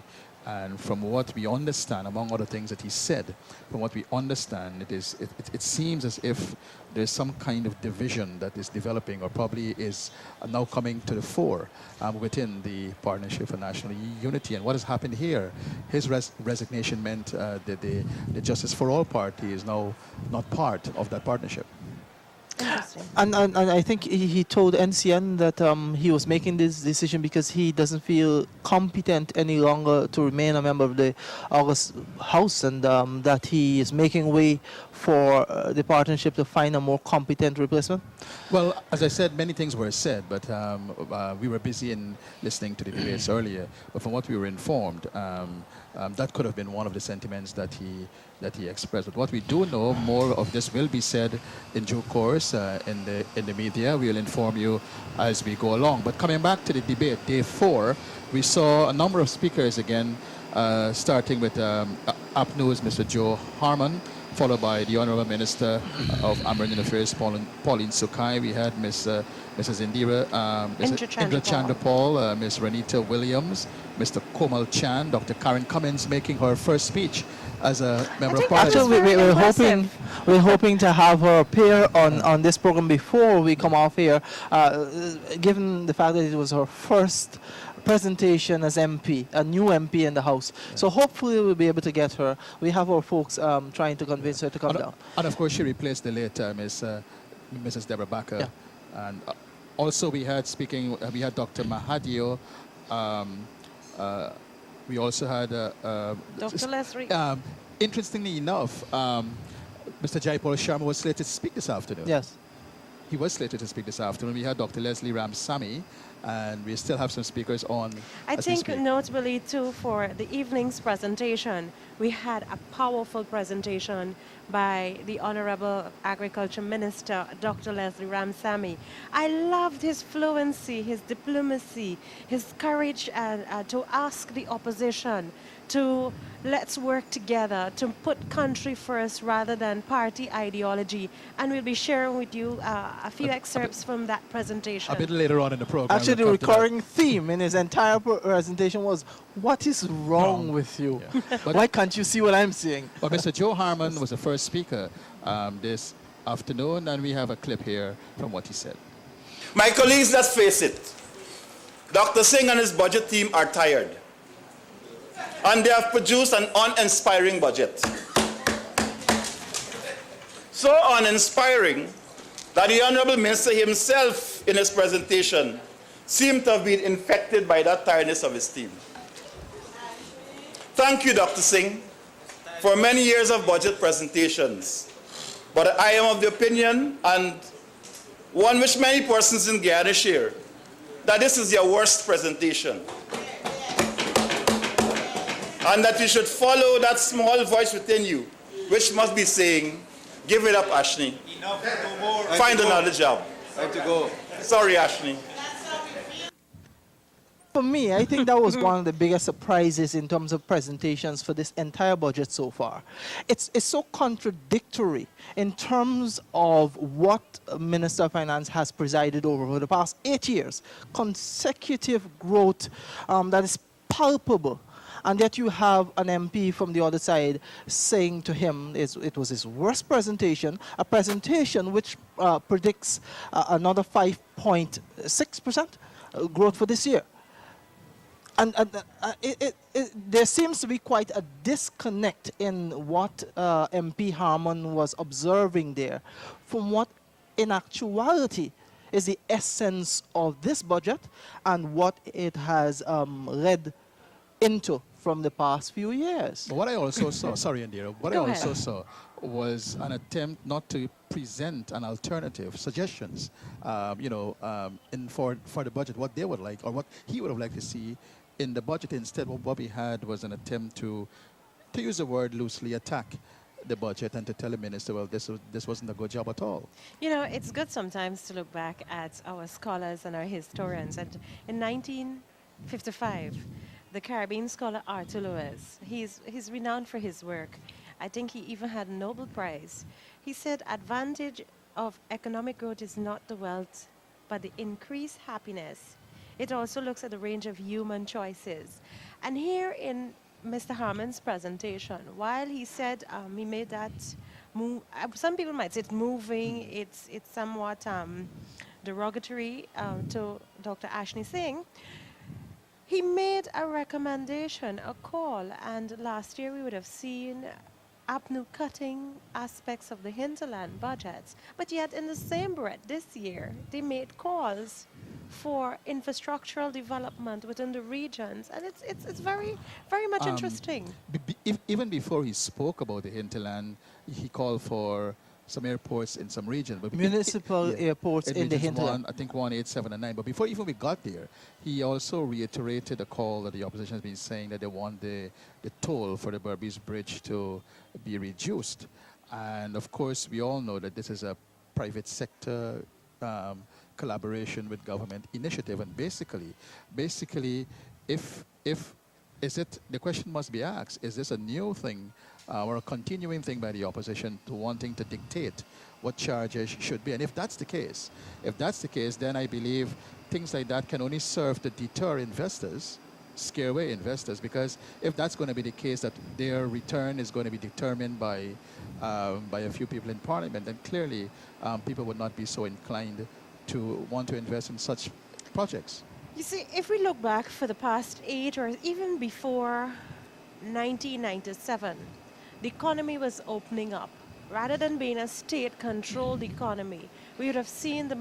Speaker 1: And from what we understand, among other things that he said, from what we understand, it seems as if there's some kind of division that is developing, or probably is now coming to the fore within the Partnership for National Unity. And what has happened here, his resignation meant that the Justice for All party is now not part of that partnership.
Speaker 3: And I think he told NCN that he was making this decision because he doesn't feel competent any longer to remain a member of the August House, and that he is making way for the partnership to find a more competent replacement.
Speaker 1: Well, as I said, many things were said, but we were busy in listening to the debates earlier. But from what we were informed, that could have been one of the sentiments that he expressed. But what we do know, more of this will be said in due course in the media. We'll inform you as we go along. But coming back to the debate, day 4, we saw a number of speakers again, starting with APNU's Mr. Joe Harmon, followed by the Honorable Minister of Amerindian Affairs, Pauline Sukai. We had Mrs. Indira Chandrapal, Ms. Renita Williams, Mr. Komal Chan, Dr. Karen Cummins making her first speech as a member of Parliament.
Speaker 3: Actually, we're hoping to have her appear on this program before we come off here, given the fact that it was her first presentation as MP, a new MP in the House. So hopefully we'll be able to get her. We have our folks trying to convince her to come down.
Speaker 1: And of course, she replaced the late Mrs. Deborah Bakker. Yeah. And also we had Dr. Mahadio. We also had
Speaker 2: Dr. Leslie.
Speaker 1: Interestingly enough, Mr. Jaipal Sharma was slated to speak this afternoon.
Speaker 3: Yes.
Speaker 1: He was slated to speak this afternoon. We had Dr. Leslie Ramsamy, and we still have some speakers on.
Speaker 2: I think notably too for the evening's presentation, we had a powerful presentation by the Honorable Agriculture Minister, Dr. Leslie Ramsamy. I loved his fluency, his diplomacy, his courage to ask the opposition to let's work together to put country first rather than party ideology. And we'll be sharing with you a few excerpts from that presentation.
Speaker 1: A bit later on in the program.
Speaker 3: Actually, the recurring theme in his entire presentation was, what is wrong with you? Yeah. Why can't you see what I'm seeing?
Speaker 1: Well, Mr. Joe Harmon was the first speaker this afternoon, and we have a clip here from what he said.
Speaker 17: My colleagues, let's face it. Dr. Singh and his budget team are tired. And they have produced an uninspiring budget. So uninspiring that the Honorable Minister himself in his presentation seemed to have been infected by that tiredness of his team. Thank you, Dr. Singh, for many years of budget presentations. But I am of the opinion, and one which many persons in Guyana share, that this is your worst presentation. And that you should follow that small voice within you, which must be saying, give it up, Ashley.
Speaker 7: Enough, no more.
Speaker 17: Find another job.
Speaker 7: Time to go.
Speaker 17: Sorry, Ashley.
Speaker 3: For me, I think that was one of the biggest surprises in terms of presentations for this entire budget so far. It's so contradictory in terms of what Minister of Finance has presided over the past 8 years. Consecutive growth that is palpable. And yet you have an MP from the other side saying to him it was his worst presentation, a presentation which predicts another 5.6% growth for this year. And there seems to be quite a disconnect in what MP Harmon was observing there from what in actuality is the essence of this budget and what it has led into from the past few years.
Speaker 1: But what I also saw, sorry Indira, what I also saw was an attempt not to present an alternative, suggestions, for the budget, what they would like or what he would have liked to see in the budget. Instead, what we had was an attempt to use the word loosely, attack the budget and to tell the minister, well, this wasn't a good job at all.
Speaker 2: You know, it's good sometimes to look back at our scholars and our historians. And in 1955, the Caribbean scholar Arthur Lewis, he's renowned for his work. I think he even had a Nobel Prize. He said, advantage of economic growth is not the wealth, but the increased happiness. It also looks at the range of human choices. And here in Mr. Harmon's presentation, while he said he made that move, some people might say it's moving, it's somewhat derogatory to Dr. Ashney Singh. He made a recommendation, a call, and last year we would have seen APNU cutting aspects of the hinterland budgets. But yet in the same breath this year, they made calls for infrastructural development within the regions. And it's very, very much interesting.
Speaker 1: Even before he spoke about the hinterland, he called for some airports in some region. But
Speaker 3: Municipal airports in the hinterland.
Speaker 1: I think 1, 8, 7, and 9. But before even we got there, he also reiterated a call that the opposition has been saying that they want the toll for the Berbice Bridge to be reduced. And of course, we all know that this is a private sector collaboration with government initiative. And basically, if is it, the question must be asked, is this a new thing or a continuing thing by the opposition to wanting to dictate what charges should be? And if that's the case, then I believe things like that can only serve to deter investors, scare away investors, because if that's going to be the case, that their return is going to be determined by a few people in parliament, then clearly people would not be so inclined to want to invest in such projects.
Speaker 2: You see, if we look back for the past 8 or even before 1997, the economy was opening up. Rather than being a state-controlled economy, we would have seen the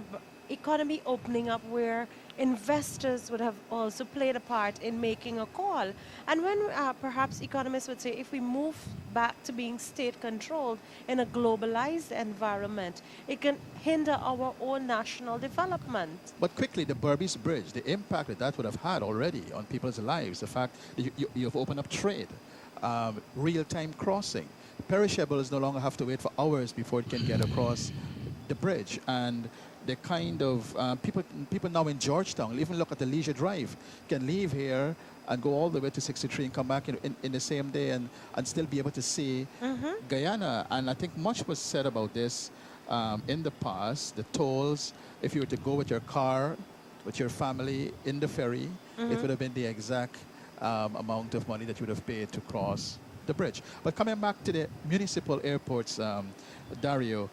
Speaker 2: economy opening up where investors would have also played a part in making a call. And when perhaps economists would say, if we move back to being state-controlled in a globalized environment, it can hinder our own national development.
Speaker 1: But quickly, the Berbice Bridge, the impact that would have had already on people's lives, the fact that you've opened up trade, real-time crossing. Perishables no longer have to wait for hours before it can get across the bridge. And the kind of people now in Georgetown, even look at the Leisure Drive, can leave here and go all the way to 63 and come back in the same day and still be able to see Guyana. And I think much was said about this in the past, the tolls. If you were to go with your car, with your family in the ferry, it would have been the exact amount of money that you would have paid to cross the bridge. But coming back to the municipal airports, Dario,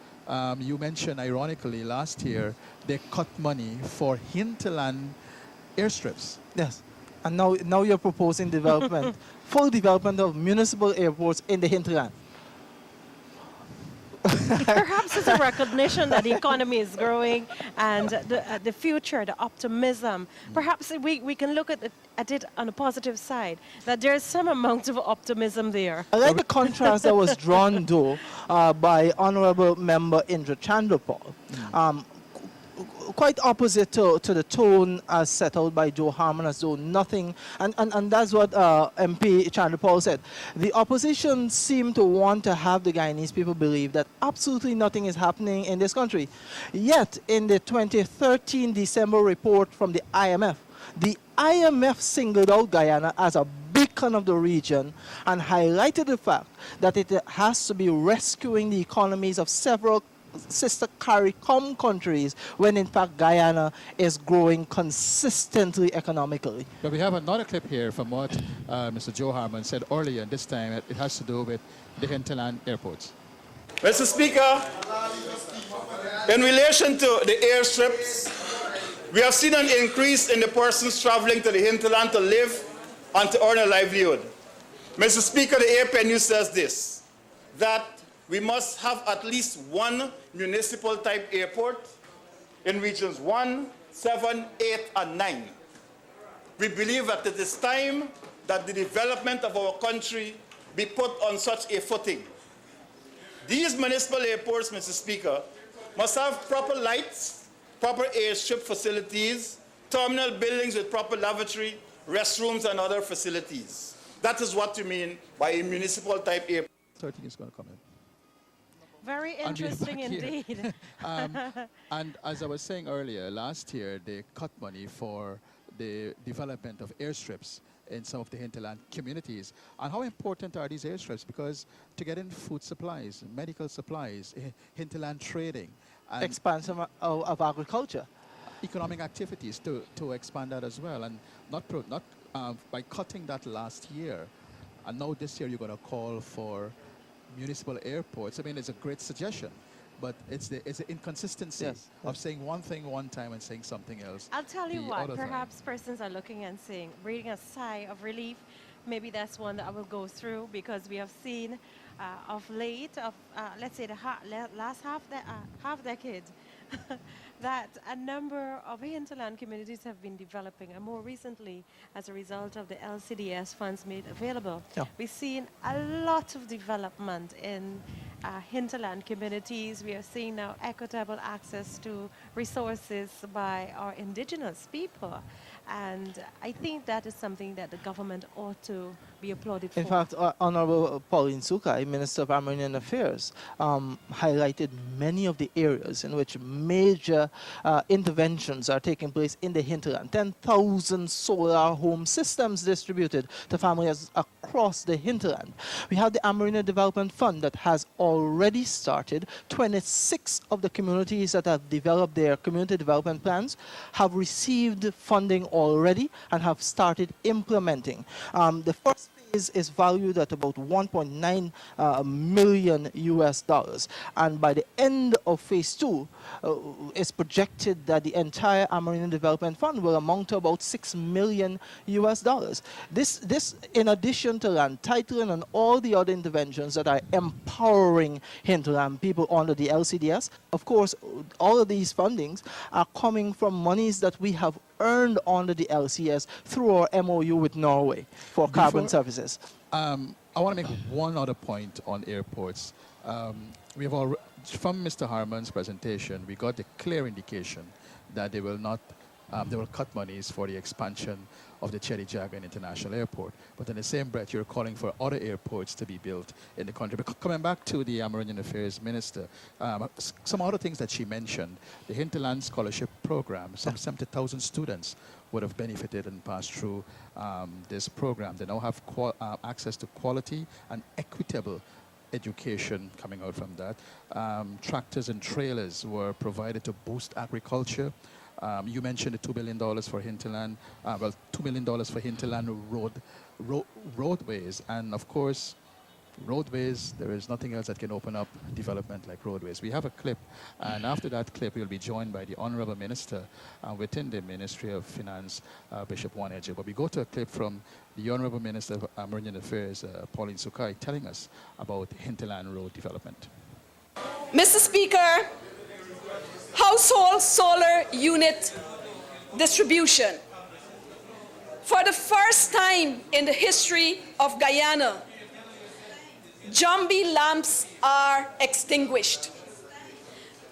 Speaker 1: you mentioned, ironically, last year they cut money for hinterland airstrips.
Speaker 3: Yes. And now you're proposing development, full development of municipal airports in the hinterland.
Speaker 2: Perhaps it's a recognition that the economy is growing and the future, the optimism. Perhaps we can look at it on a positive side, that there's some amount of optimism there.
Speaker 3: I like the contrast that was drawn, though, by Honorable Member Indra Chandrapal. Quite opposite to the tone as set out by Joe Harmon, as though nothing, and that's what MP Chandrapal said. The opposition seemed to want to have the Guyanese people believe that absolutely nothing is happening in this country. Yet, in the 2013 December report from the IMF singled out Guyana as a beacon of the region and highlighted the fact that it has to be rescuing the economies of several sister CARICOM countries, when in fact Guyana is growing consistently economically.
Speaker 1: But we have another clip here from what Mr. Joe Harmon said earlier, and this time it has to do with the hinterland airports.
Speaker 17: Mr. Speaker, in relation to the airstrips, we have seen an increase in the persons traveling to the hinterland to live and to earn a livelihood. Mr. Speaker, the APNU says this, that we must have at least one municipal type airport in regions 1, 7, 8, and 9. We believe that it is time that the development of our country be put on such a footing. These municipal airports, Mr. Speaker, must have proper lights, proper airstrip facilities, terminal buildings with proper lavatory, restrooms, and other facilities. That is what we mean by a municipal type airport.
Speaker 1: 13 is going to come in.
Speaker 2: Very interesting indeed.
Speaker 1: And as I was saying earlier, last year they cut money for the development of airstrips in some of the hinterland communities. And how important are these airstrips? Because to get in food supplies, medical supplies, hinterland trading, and
Speaker 3: expansion of agriculture,
Speaker 1: economic activities to expand that as well. And by cutting that last year,
Speaker 18: And now this year you're going to call for municipal airports. I mean, it's a great suggestion, but it's the inconsistency of saying one thing one time and saying something else.
Speaker 2: I'll tell you
Speaker 18: the
Speaker 2: what,
Speaker 18: other
Speaker 2: perhaps persons are looking and saying, breathing a sigh of relief. Maybe that's one that I will go through, because we have seen of late, let's say the last half decade, that a number of hinterland communities have been developing, and more recently, as a result of the LCDS funds made available, we've seen a lot of development in hinterland communities. We are seeing now equitable access to resources by our indigenous people. And I think that is something that the government ought to be applauded for.
Speaker 3: In fact, Honorable Pauline Sukai, Minister of Amerindian Affairs, highlighted many of the areas in which major interventions are taking place in the hinterland. 10,000 solar home systems distributed to families across the hinterland. We have the Amerindian Development Fund that has already started. 26 of the communities that have developed their community development plans have received funding already and have started implementing. The first phase is valued at about 1.9 million US dollars, and by the end of phase 2, it's projected that the entire Amerindian Development Fund will amount to about 6 million US dollars. This in addition to land titling and all the other interventions that are empowering hinterland people under the LCDS. Of course, all of these fundings are coming from monies that we have earned under the LCS through our MOU with Norway for carbon services.
Speaker 18: I want to make one other point on airports. We have already, from Mr. Harman's presentation, we got the clear indication that they will not, they will cut monies for the expansion of the Cherry Jagan International Airport. But in the same breath, you're calling for other airports to be built in the country. But coming back to the Amerindian Affairs Minister, some other things that she mentioned, the Hinterland Scholarship Program, some 70,000 students would have benefited and passed through this program. They now have access to quality and equitable education coming out from that. Tractors and trailers were provided to boost agriculture. You mentioned the $2 billion for hinterland, well, $2 million for hinterland roadways. And of course, roadways, there is nothing else that can open up development like roadways. We have a clip, and after that clip, we'll be joined by the Honorable Minister within the Ministry of Finance, Bishop Juan Edgel. But we go to a clip from the Honorable Minister of Amerindian Affairs, Pauline Sukai, telling us about hinterland road development.
Speaker 19: Mr. Speaker, household solar unit distribution. For the first time in the history of Guyana, Jumbie lamps are extinguished.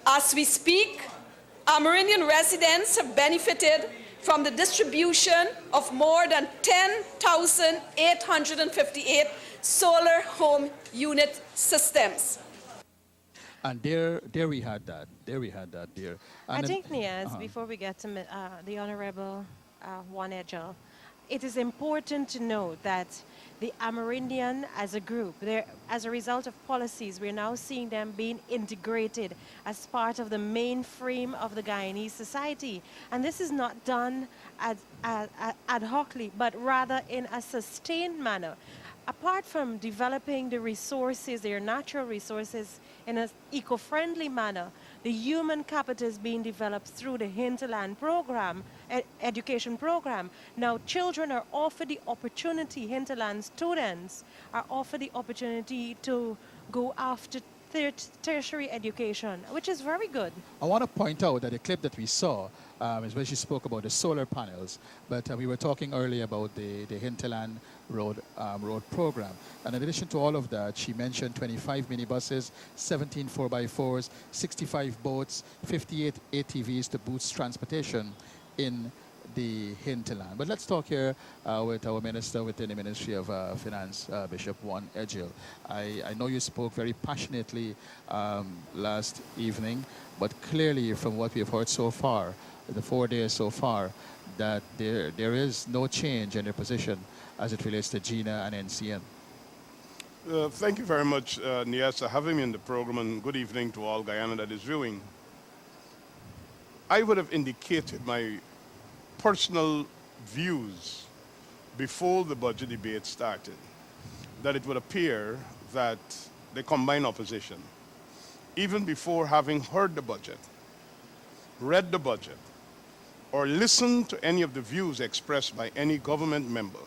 Speaker 19: As we speak, Amerindian residents have benefited from the distribution of more than 10,858 solar home unit systems.
Speaker 18: And there we had that. There we had that, dear.
Speaker 2: I think, Niaz, before we get to the Honorable Juan Edgel, it is important to note that the Amerindian as a group, as a result of policies, we're now seeing them being integrated as part of the mainframe of the Guyanese society. And this is not done ad hocly, but rather in a sustained manner. Apart from developing the resources, their natural resources, in an eco-friendly manner, the human capital is being developed through the hinterland program, education program. Now, children are offered the opportunity, hinterland students are offered the opportunity to go after tertiary education, which is very good.
Speaker 18: I want to point out that the clip that we saw is when she spoke about the solar panels, but we were talking earlier about the hinterland road program. And in addition to all of that, she mentioned 25 minibuses, 17 4x4s, 65 boats, 58 ATVs to boost transportation in the hinterland. But let's talk here with our minister within the Ministry of Finance, Bishop Juan Edgel. I know you spoke very passionately last evening, but clearly from what we have heard so far, the 4 days so far, that there is no change in their position as it relates to GINA and NCN.
Speaker 12: Thank you very much, Niaz, for having me in the program, and good evening to all Guyana that is viewing. I would have indicated my personal views before the budget debate started.
Speaker 10: that it would appear that the combined opposition, even before having heard the budget, read the budget, or listened to any of the views expressed by any government member,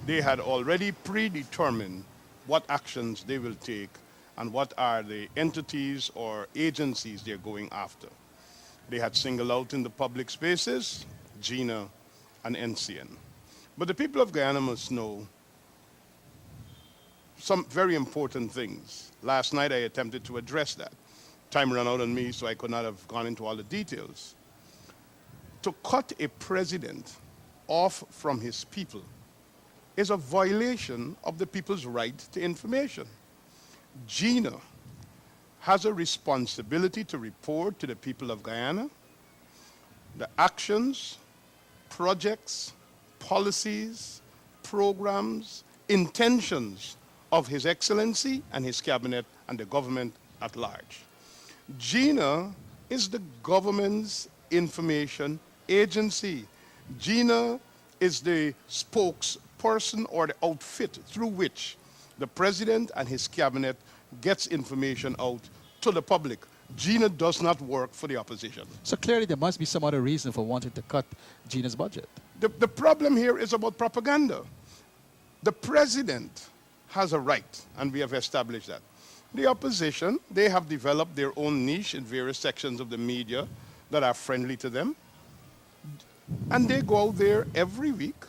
Speaker 10: they had already predetermined what actions they will take and what are the entities or agencies they're going after. They had singled out in the public spaces GINA and NCN. But the people of Guyana must know some very important things. Last night I attempted to address that. Time ran out on me, so I could not have gone into all the details. To cut a president off from his people is a violation of the people's right to information. GINA has a responsibility to report to the people of Guyana the actions, projects, policies, programs, intentions of His Excellency and his cabinet and the government at large. GINA is the government's information agency. GINA is the spokesperson or the outfit through which the president and his cabinet gets information out to the public. GINA does not work for the opposition.
Speaker 18: So clearly there must be some other reason for wanting to cut GINA's budget.
Speaker 10: The problem here is about propaganda. The president has a right, and we have established that. The opposition, they have developed their own niche in various sections of the media that are friendly to them. And they go out there every week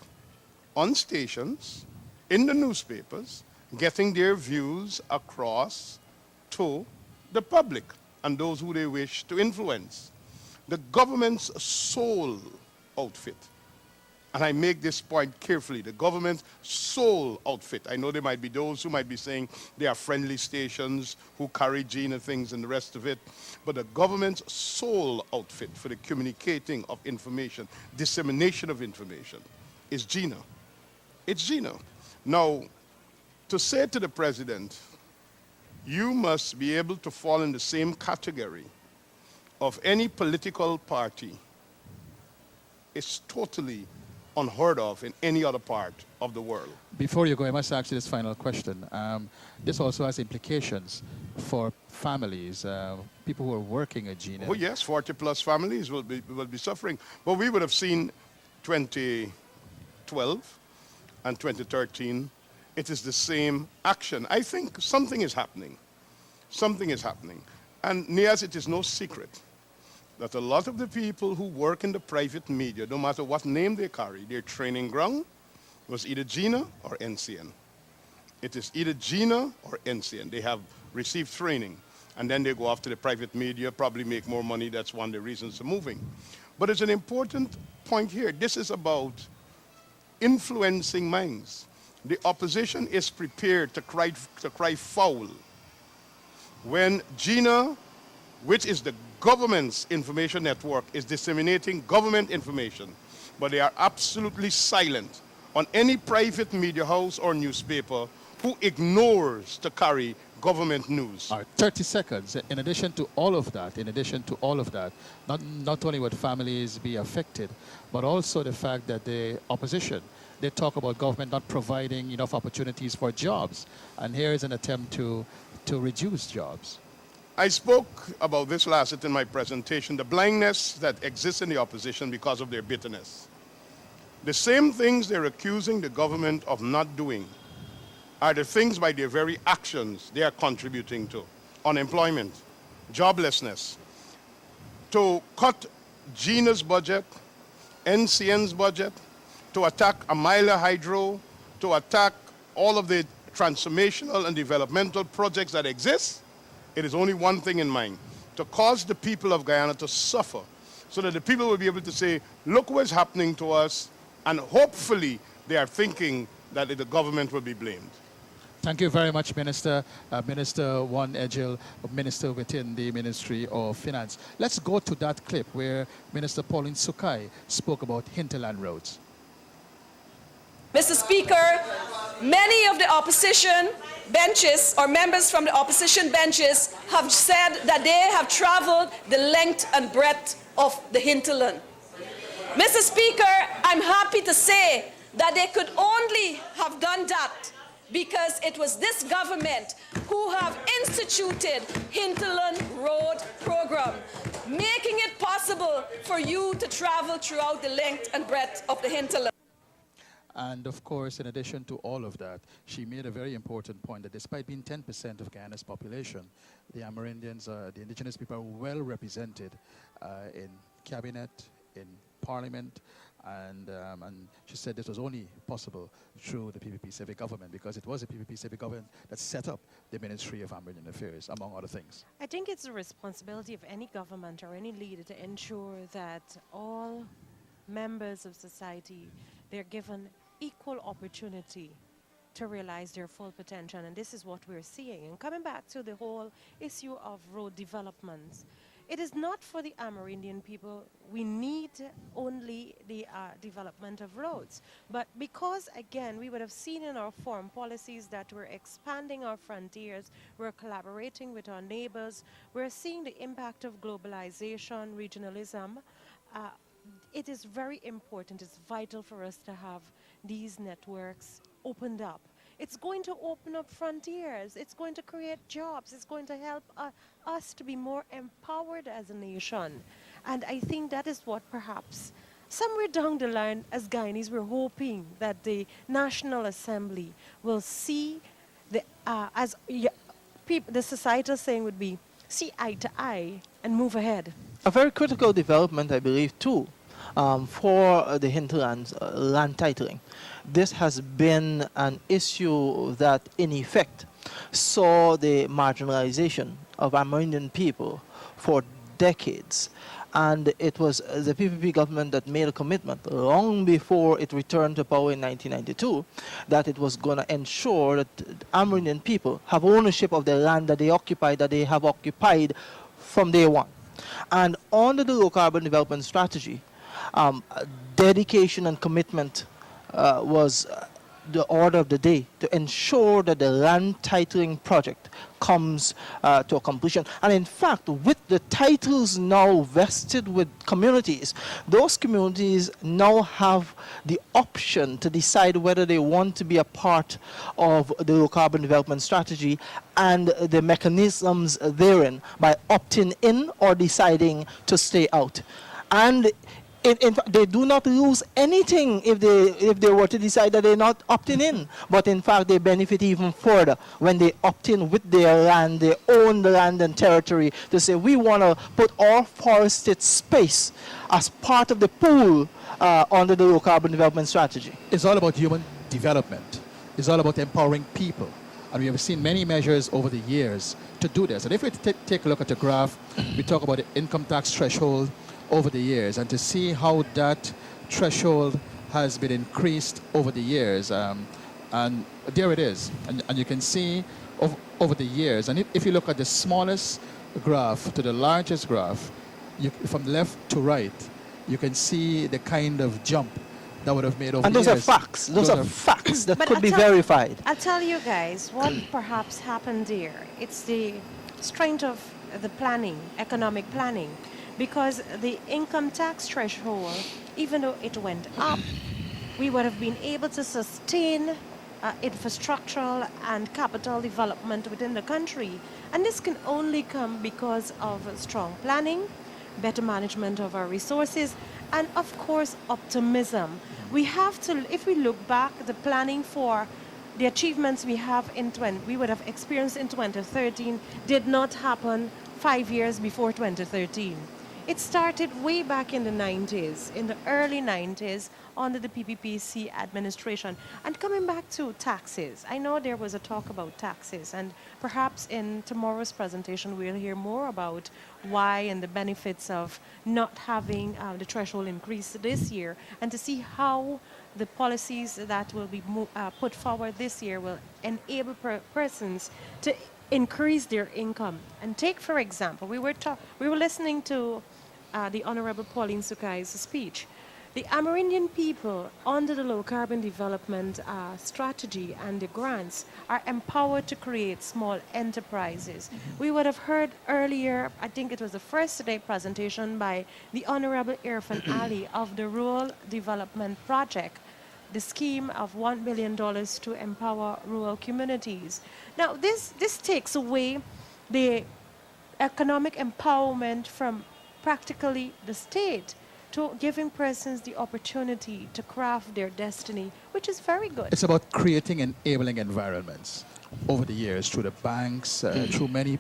Speaker 10: on stations, in the newspapers, getting their views across to the public and those who they wish to influence. The government's sole outfit, and I make this point carefully, the government's sole outfit. I know there might be those who might be saying they are friendly stations who carry GINA things and the rest of it, but the government's sole outfit for the communicating of information, dissemination of information, is GINA. It's GINA. Now, to say to the president, you must be able to fall in the same category of any political party is totally unheard of in any other part of the world.
Speaker 18: Before you go, I must ask you this final question. This also has implications for families, people who are working at GINA.
Speaker 10: Oh yes, 40+ families will be suffering. But we would have seen 2012 and 2013, it is the same action. I think something is happening. Something is happening. And Niaz, it is no secret that a lot of the people who work in the private media, no matter what name they carry, their training ground was either GINA or NCN. It is either GINA or NCN. They have received training, and then they go off to the private media, probably make more money. That's one of the reasons they're moving. But it's an important point here. This is about influencing minds. The opposition is prepared to cry foul when GINA, which is the government's information network, is disseminating government information, but they are absolutely silent on any private media house or newspaper who ignores to carry government news.
Speaker 18: All right, 30 seconds. In addition to all of that, not only would families be affected, but also the fact that the opposition, they talk about government not providing enough opportunities for jobs. And here is an attempt to reduce jobs.
Speaker 10: I spoke about this last night in my presentation, the blindness that exists in the opposition because of their bitterness. The same things they're accusing the government of not doing are the things by their very actions they are contributing to. Unemployment, joblessness. To cut GINA's budget, NCN's budget, to attack Amila Hydro, to attack all of the transformational and developmental projects that exist, it is only one thing in mind: to cause the people of Guyana to suffer so that the people will be able to say, look what's happening to us, and hopefully they are thinking that the government will be blamed.
Speaker 18: Thank you very much, Minister. Minister Juan Ejil, Minister within the Ministry of Finance. Let's go to that clip where Minister Pauline Sukai spoke about hinterland roads.
Speaker 19: Mr. Speaker, many of the opposition benches or members from the opposition benches have said that they have traveled the length and breadth of the hinterland. Mr. Speaker, I'm happy to say that they could only have done that because it was this government who have instituted Hinterland Road program, making it possible for you to travel throughout the length and breadth of the hinterland.
Speaker 18: And of course, in addition to all of that, she made a very important point that despite being 10% of Guyana's population, the Amerindians, the indigenous people, are well represented in cabinet, in parliament, and she said this was only possible through the PPP civic government, because it was the PPP civic government that set up the Ministry of Amerindian Affairs, among other things.
Speaker 2: I think it's the responsibility of any government or any leader to ensure that all members of society, they're given equal opportunity to realize their full potential, and this is what we're seeing. And coming back to the whole issue of road developments, it is not for the Amerindian people. We need only the development of roads. But because, again, we would have seen in our foreign policies that we're expanding our frontiers, we're collaborating with our neighbors, we're seeing the impact of globalization, regionalism. It is very important, it's vital for us to have these networks opened up. It's going to open up frontiers, it's going to create jobs, it's going to help us to be more empowered as a nation. And I think that is what perhaps somewhere down the line, as Guyanese, we're hoping that the National Assembly will see, the societal saying would be, see eye to eye and move ahead.
Speaker 3: A very critical development, I believe, too, for the hinterlands land titling. This has been an issue that, in effect, saw the marginalization of Amerindian people for decades. And it was the PPP government that made a commitment long before it returned to power in 1992 that it was going to ensure that Amerindian people have ownership of the land that they occupy, that they have occupied from day one. And under the low carbon development strategy, dedication and commitment was the order of the day to ensure that the land titling project comes to a completion. And in fact, with the titles now vested with communities, those communities now have the option to decide whether they want to be a part of the low carbon development strategy and the mechanisms therein by opting in or deciding to stay out. And in fact, they do not lose anything if they were to decide that they're not opting in. But in fact, they benefit even further when they opt in with their land, they own the land and territory to say, we want to put our forested space as part of the pool under the low carbon development strategy.
Speaker 18: It's all about human development. It's all about empowering people. And we have seen many measures over the years to do this. And if we take a look at the graph, we talk about the income tax threshold over the years, and to see how that threshold has been increased over the years. And there it is. And you can see over the years. And if you look at the smallest graph to the largest graph, from left to right, you can see the kind of jump that would have made over the years.
Speaker 3: And those are facts. Those are facts that could be verified.
Speaker 2: I'll tell you guys what perhaps happened there. It's the strength of the planning, economic planning. Because the income tax threshold, even though it went up, we would have been able to sustain infrastructural and capital development within the country. And this can only come because of strong planning, better management of our resources, and of course, optimism. We have to, if we look back, the planning for the achievements we would have experienced in 2013 did not happen 5 years before 2013. It started way back in the 90s, in the early 90s, under the PPPC administration. And coming back to taxes, I know there was a talk about taxes, and perhaps in tomorrow's presentation we'll hear more about why and the benefits of not having the threshold increase this year, and to see how the policies that will be put forward this year will enable persons to increase their income. And take, for example, we were listening to the Honorable Pauline Sukai's speech. The Amerindian people, under the low carbon development strategy and the grants, are empowered to create small enterprises. We would have heard earlier, I think it was the first day presentation by the Honorable Irfan Ali of the Rural Development Project, the scheme of $1 billion to empower rural communities. Now, this takes away the economic empowerment from practically the state to giving persons the opportunity to craft their destiny, which is very good.
Speaker 18: It's about creating enabling environments over the years through the banks, through many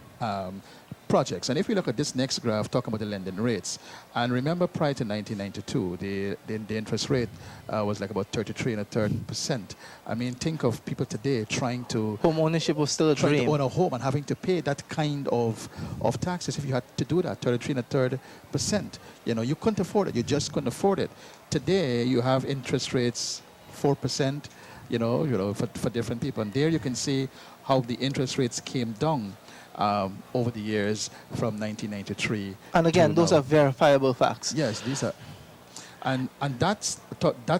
Speaker 18: projects. And if we look at this next graph talking about the lending rates, and remember prior to 1992, the interest rate was like about 33.33%. I mean, think of people today trying to...
Speaker 3: Home ownership was still a dream.
Speaker 18: To own a home and having to pay that kind of taxes if you had to do that, 33.33%. You know, you couldn't afford it. You just couldn't afford it. Today, you have interest rates 4%, you know, for different people. And there you can see how the interest rates came down over the years from 1993.
Speaker 3: And again, those are verifiable facts.
Speaker 18: Yes, these are. And that's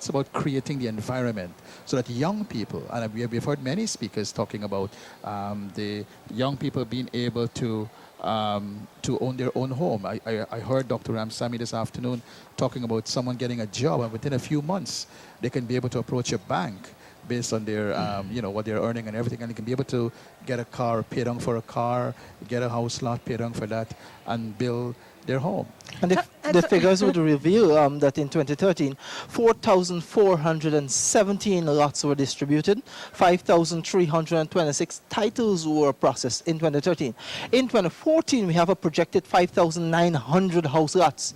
Speaker 18: about creating the environment so that young people, and we've heard many speakers talking about the young people being able to own their own home. I heard Dr. Ramsamy this afternoon talking about someone getting a job, and within a few months, they can be able to approach a bank based on their, you know, what they're earning and everything, and they can be able to get a car, pay down for a car, get a house lot, pay down for that, and build their home.
Speaker 3: And the figures would reveal that in 2013, 4,417 lots were distributed, 5,326 titles were processed in 2013. In 2014, we have a projected 5,900 house lots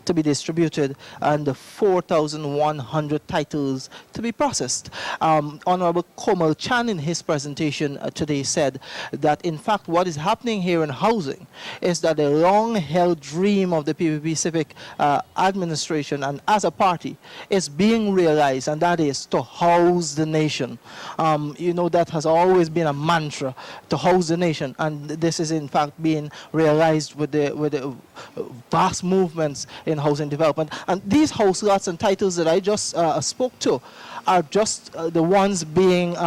Speaker 3: to be distributed and 4,100 titles to be processed. Honorable Komal Chan in his presentation today said that in fact what is happening here in housing is that a long-held dream of the PPP Civic administration and as a party is being realized, and that is to house the nation. You know, that has always been a mantra, to house the nation, and this is in fact being realized with the vast movements in housing development. And these house lots and titles that I just spoke to are just the ones being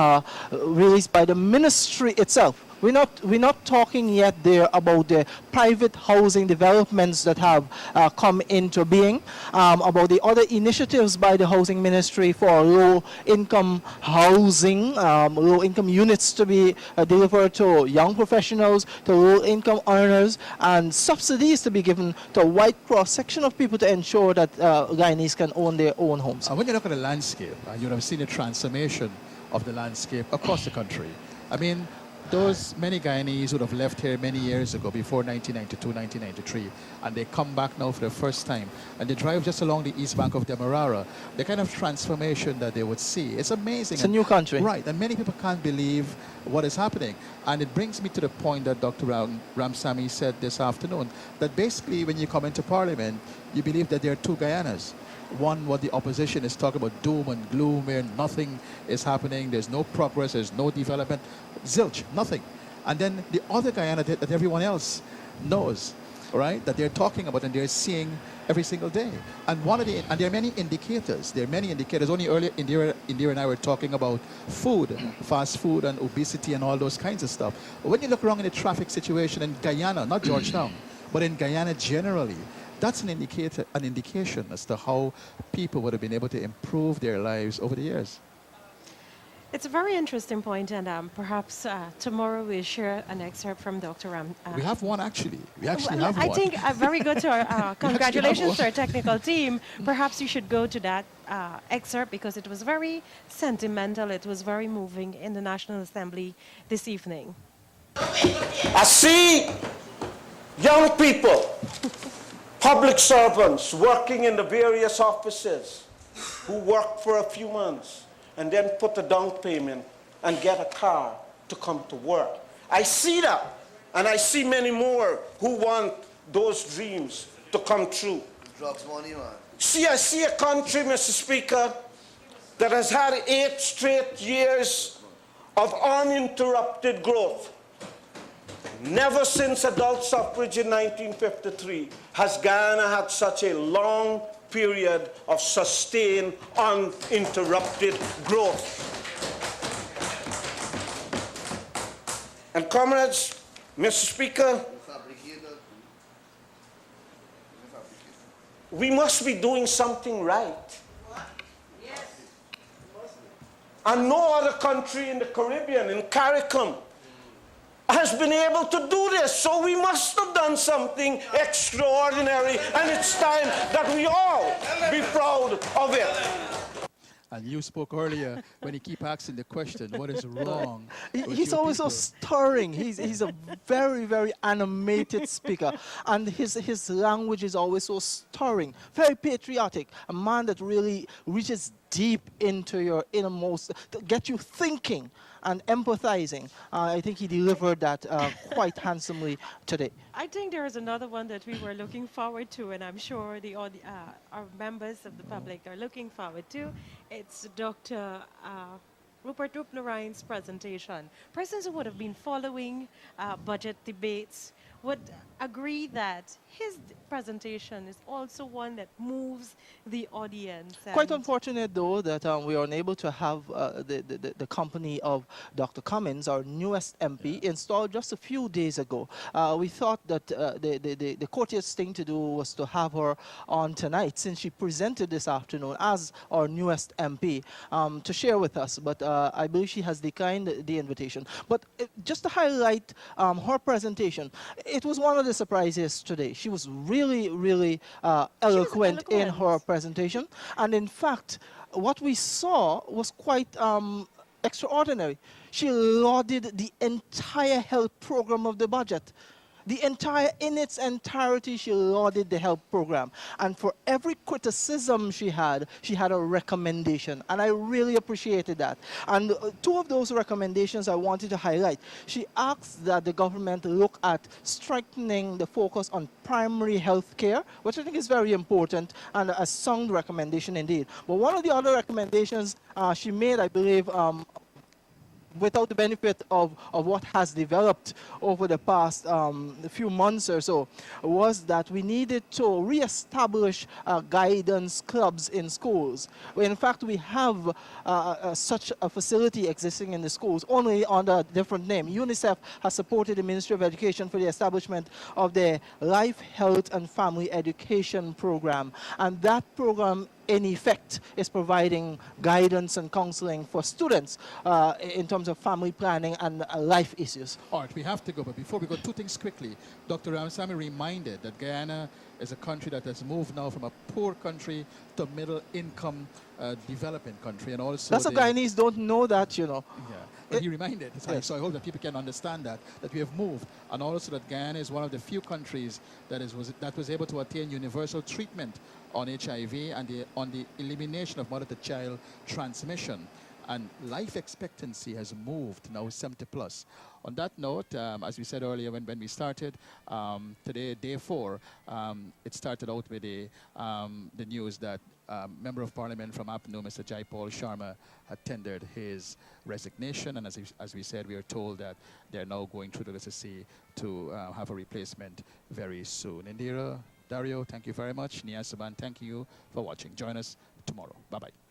Speaker 3: released by the ministry itself. We're not talking yet there about the private housing developments that have come into being, about the other initiatives by the housing ministry for low-income housing, low-income units to be delivered to young professionals, to low-income earners, and subsidies to be given to a wide cross-section of people to ensure that Guyanese can own their own homes.
Speaker 18: And when you look at the landscape, and you have seen the transformation of the landscape across the country. I mean, those many Guyanese would have left here many years ago, before 1992, 1993, and they come back now for the first time, and they drive just along the east bank of Demerara. The kind of transformation that they would see, it's amazing.
Speaker 3: It's a new country.
Speaker 18: Right, and many people can't believe what is happening. And it brings me to the point that Dr. Ramsamy said this afternoon, that basically when you come into Parliament, you believe that there are two Guyanas. One, what the opposition is talking about, doom and gloom, where nothing is happening, there's no progress, there's no development, zilch, nothing. And then the other Guyana that everyone else knows, right, that they're talking about and they're seeing every single day. And and there are many indicators. There are many indicators. Only earlier, Indira and I were talking about food, fast food and obesity and all those kinds of stuff. But when you look around in the traffic situation in Guyana, not Georgetown, but in Guyana generally, that's an indication as to how people would have been able to improve their lives over the years.
Speaker 2: It's a very interesting point, and perhaps tomorrow we'll share an excerpt from Dr. Ram.
Speaker 18: We have one, actually. We actually have
Speaker 2: I
Speaker 18: one.
Speaker 2: think very good to our congratulations to our technical team. Perhaps you should go to that excerpt because it was very sentimental. It was very moving in the National Assembly this evening.
Speaker 20: I see young people, public servants working in the various offices who work for a few months and then put a down payment and get a car to come to work. I see that, and I see many more who want those dreams to come true.
Speaker 6: Drugs money, man.
Speaker 20: I see a country, Mr. Speaker, that has had 8 straight years of uninterrupted growth. Never since adult suffrage in 1953 has Guyana had such a long period of sustained, uninterrupted growth. And comrades, Mr. Speaker, we must be doing something right. And no other country in the Caribbean, in CARICOM, has been able to do this. So we must have done something extraordinary, and it's time that we all be proud of it.
Speaker 18: And you spoke earlier when he keep asking the question, what is wrong?
Speaker 3: He's always so stirring. He's a very, very animated speaker. And his language is always so stirring, very patriotic. A man that really reaches deep into your innermost, to get you thinking and empathizing. I think he delivered that quite handsomely today.
Speaker 2: I think there is another one that we were looking forward to, and I'm sure our members of the public are looking forward to. It's Dr. Rupert Upnarayan's presentation. Persons who would have been following budget debates would agree that his presentation is also one that moves the audience.
Speaker 3: Quite unfortunate, though, that we are unable to have the company of Dr. Cummins, our newest MP, installed just a few days ago. We thought that the courteous thing to do was to have her on tonight, since she presented this afternoon as our newest MP, to share with us. But I believe she has declined the invitation. But just to highlight her presentation, it was one of the surprises today. She was really, really eloquent in her presentation. And in fact, what we saw was quite extraordinary. She lauded the entire health program of the budget. In its entirety, she lauded the health program. And for every criticism she had a recommendation. And I really appreciated that. And two of those recommendations I wanted to highlight. She asked that the government look at strengthening the focus on primary health care, which I think is very important and a sound recommendation indeed. But one of the other recommendations she made, I believe, without the benefit of what has developed over the past few months or so, was that we needed to reestablish guidance clubs in schools. In fact, we have such a facility existing in the schools, only under a different name. UNICEF has supported the Ministry of Education for the establishment of the Life, Health and Family Education Program. And that program, in effect, is providing guidance and counseling for students in terms of family planning and life issues.
Speaker 18: All right, we have to go, but before we go, two things quickly. Dr. Ramsamy reminded that Guyana is a country that has moved now from a poor country to middle-income developing country, and also
Speaker 3: that's what Guyanese don't know that, you know.
Speaker 18: Yeah. But he reminded, so I hope that people can understand that we have moved, and also that Guyana is one of the few countries that was able to attain universal treatment on HIV and on the elimination of mother-to-child transmission. And life expectancy has moved now 70 plus. On that note, as we said earlier when we started, today, day 4, it started out with the news that Member of Parliament from Apnu, Mr. Jai Paul Sharma, had tendered his resignation. And as we said, we are told that they're now going through the necessity to have a replacement very soon. Indira, Dario, thank you very much. Nia Saban, thank you for watching. Join us tomorrow. Bye-bye.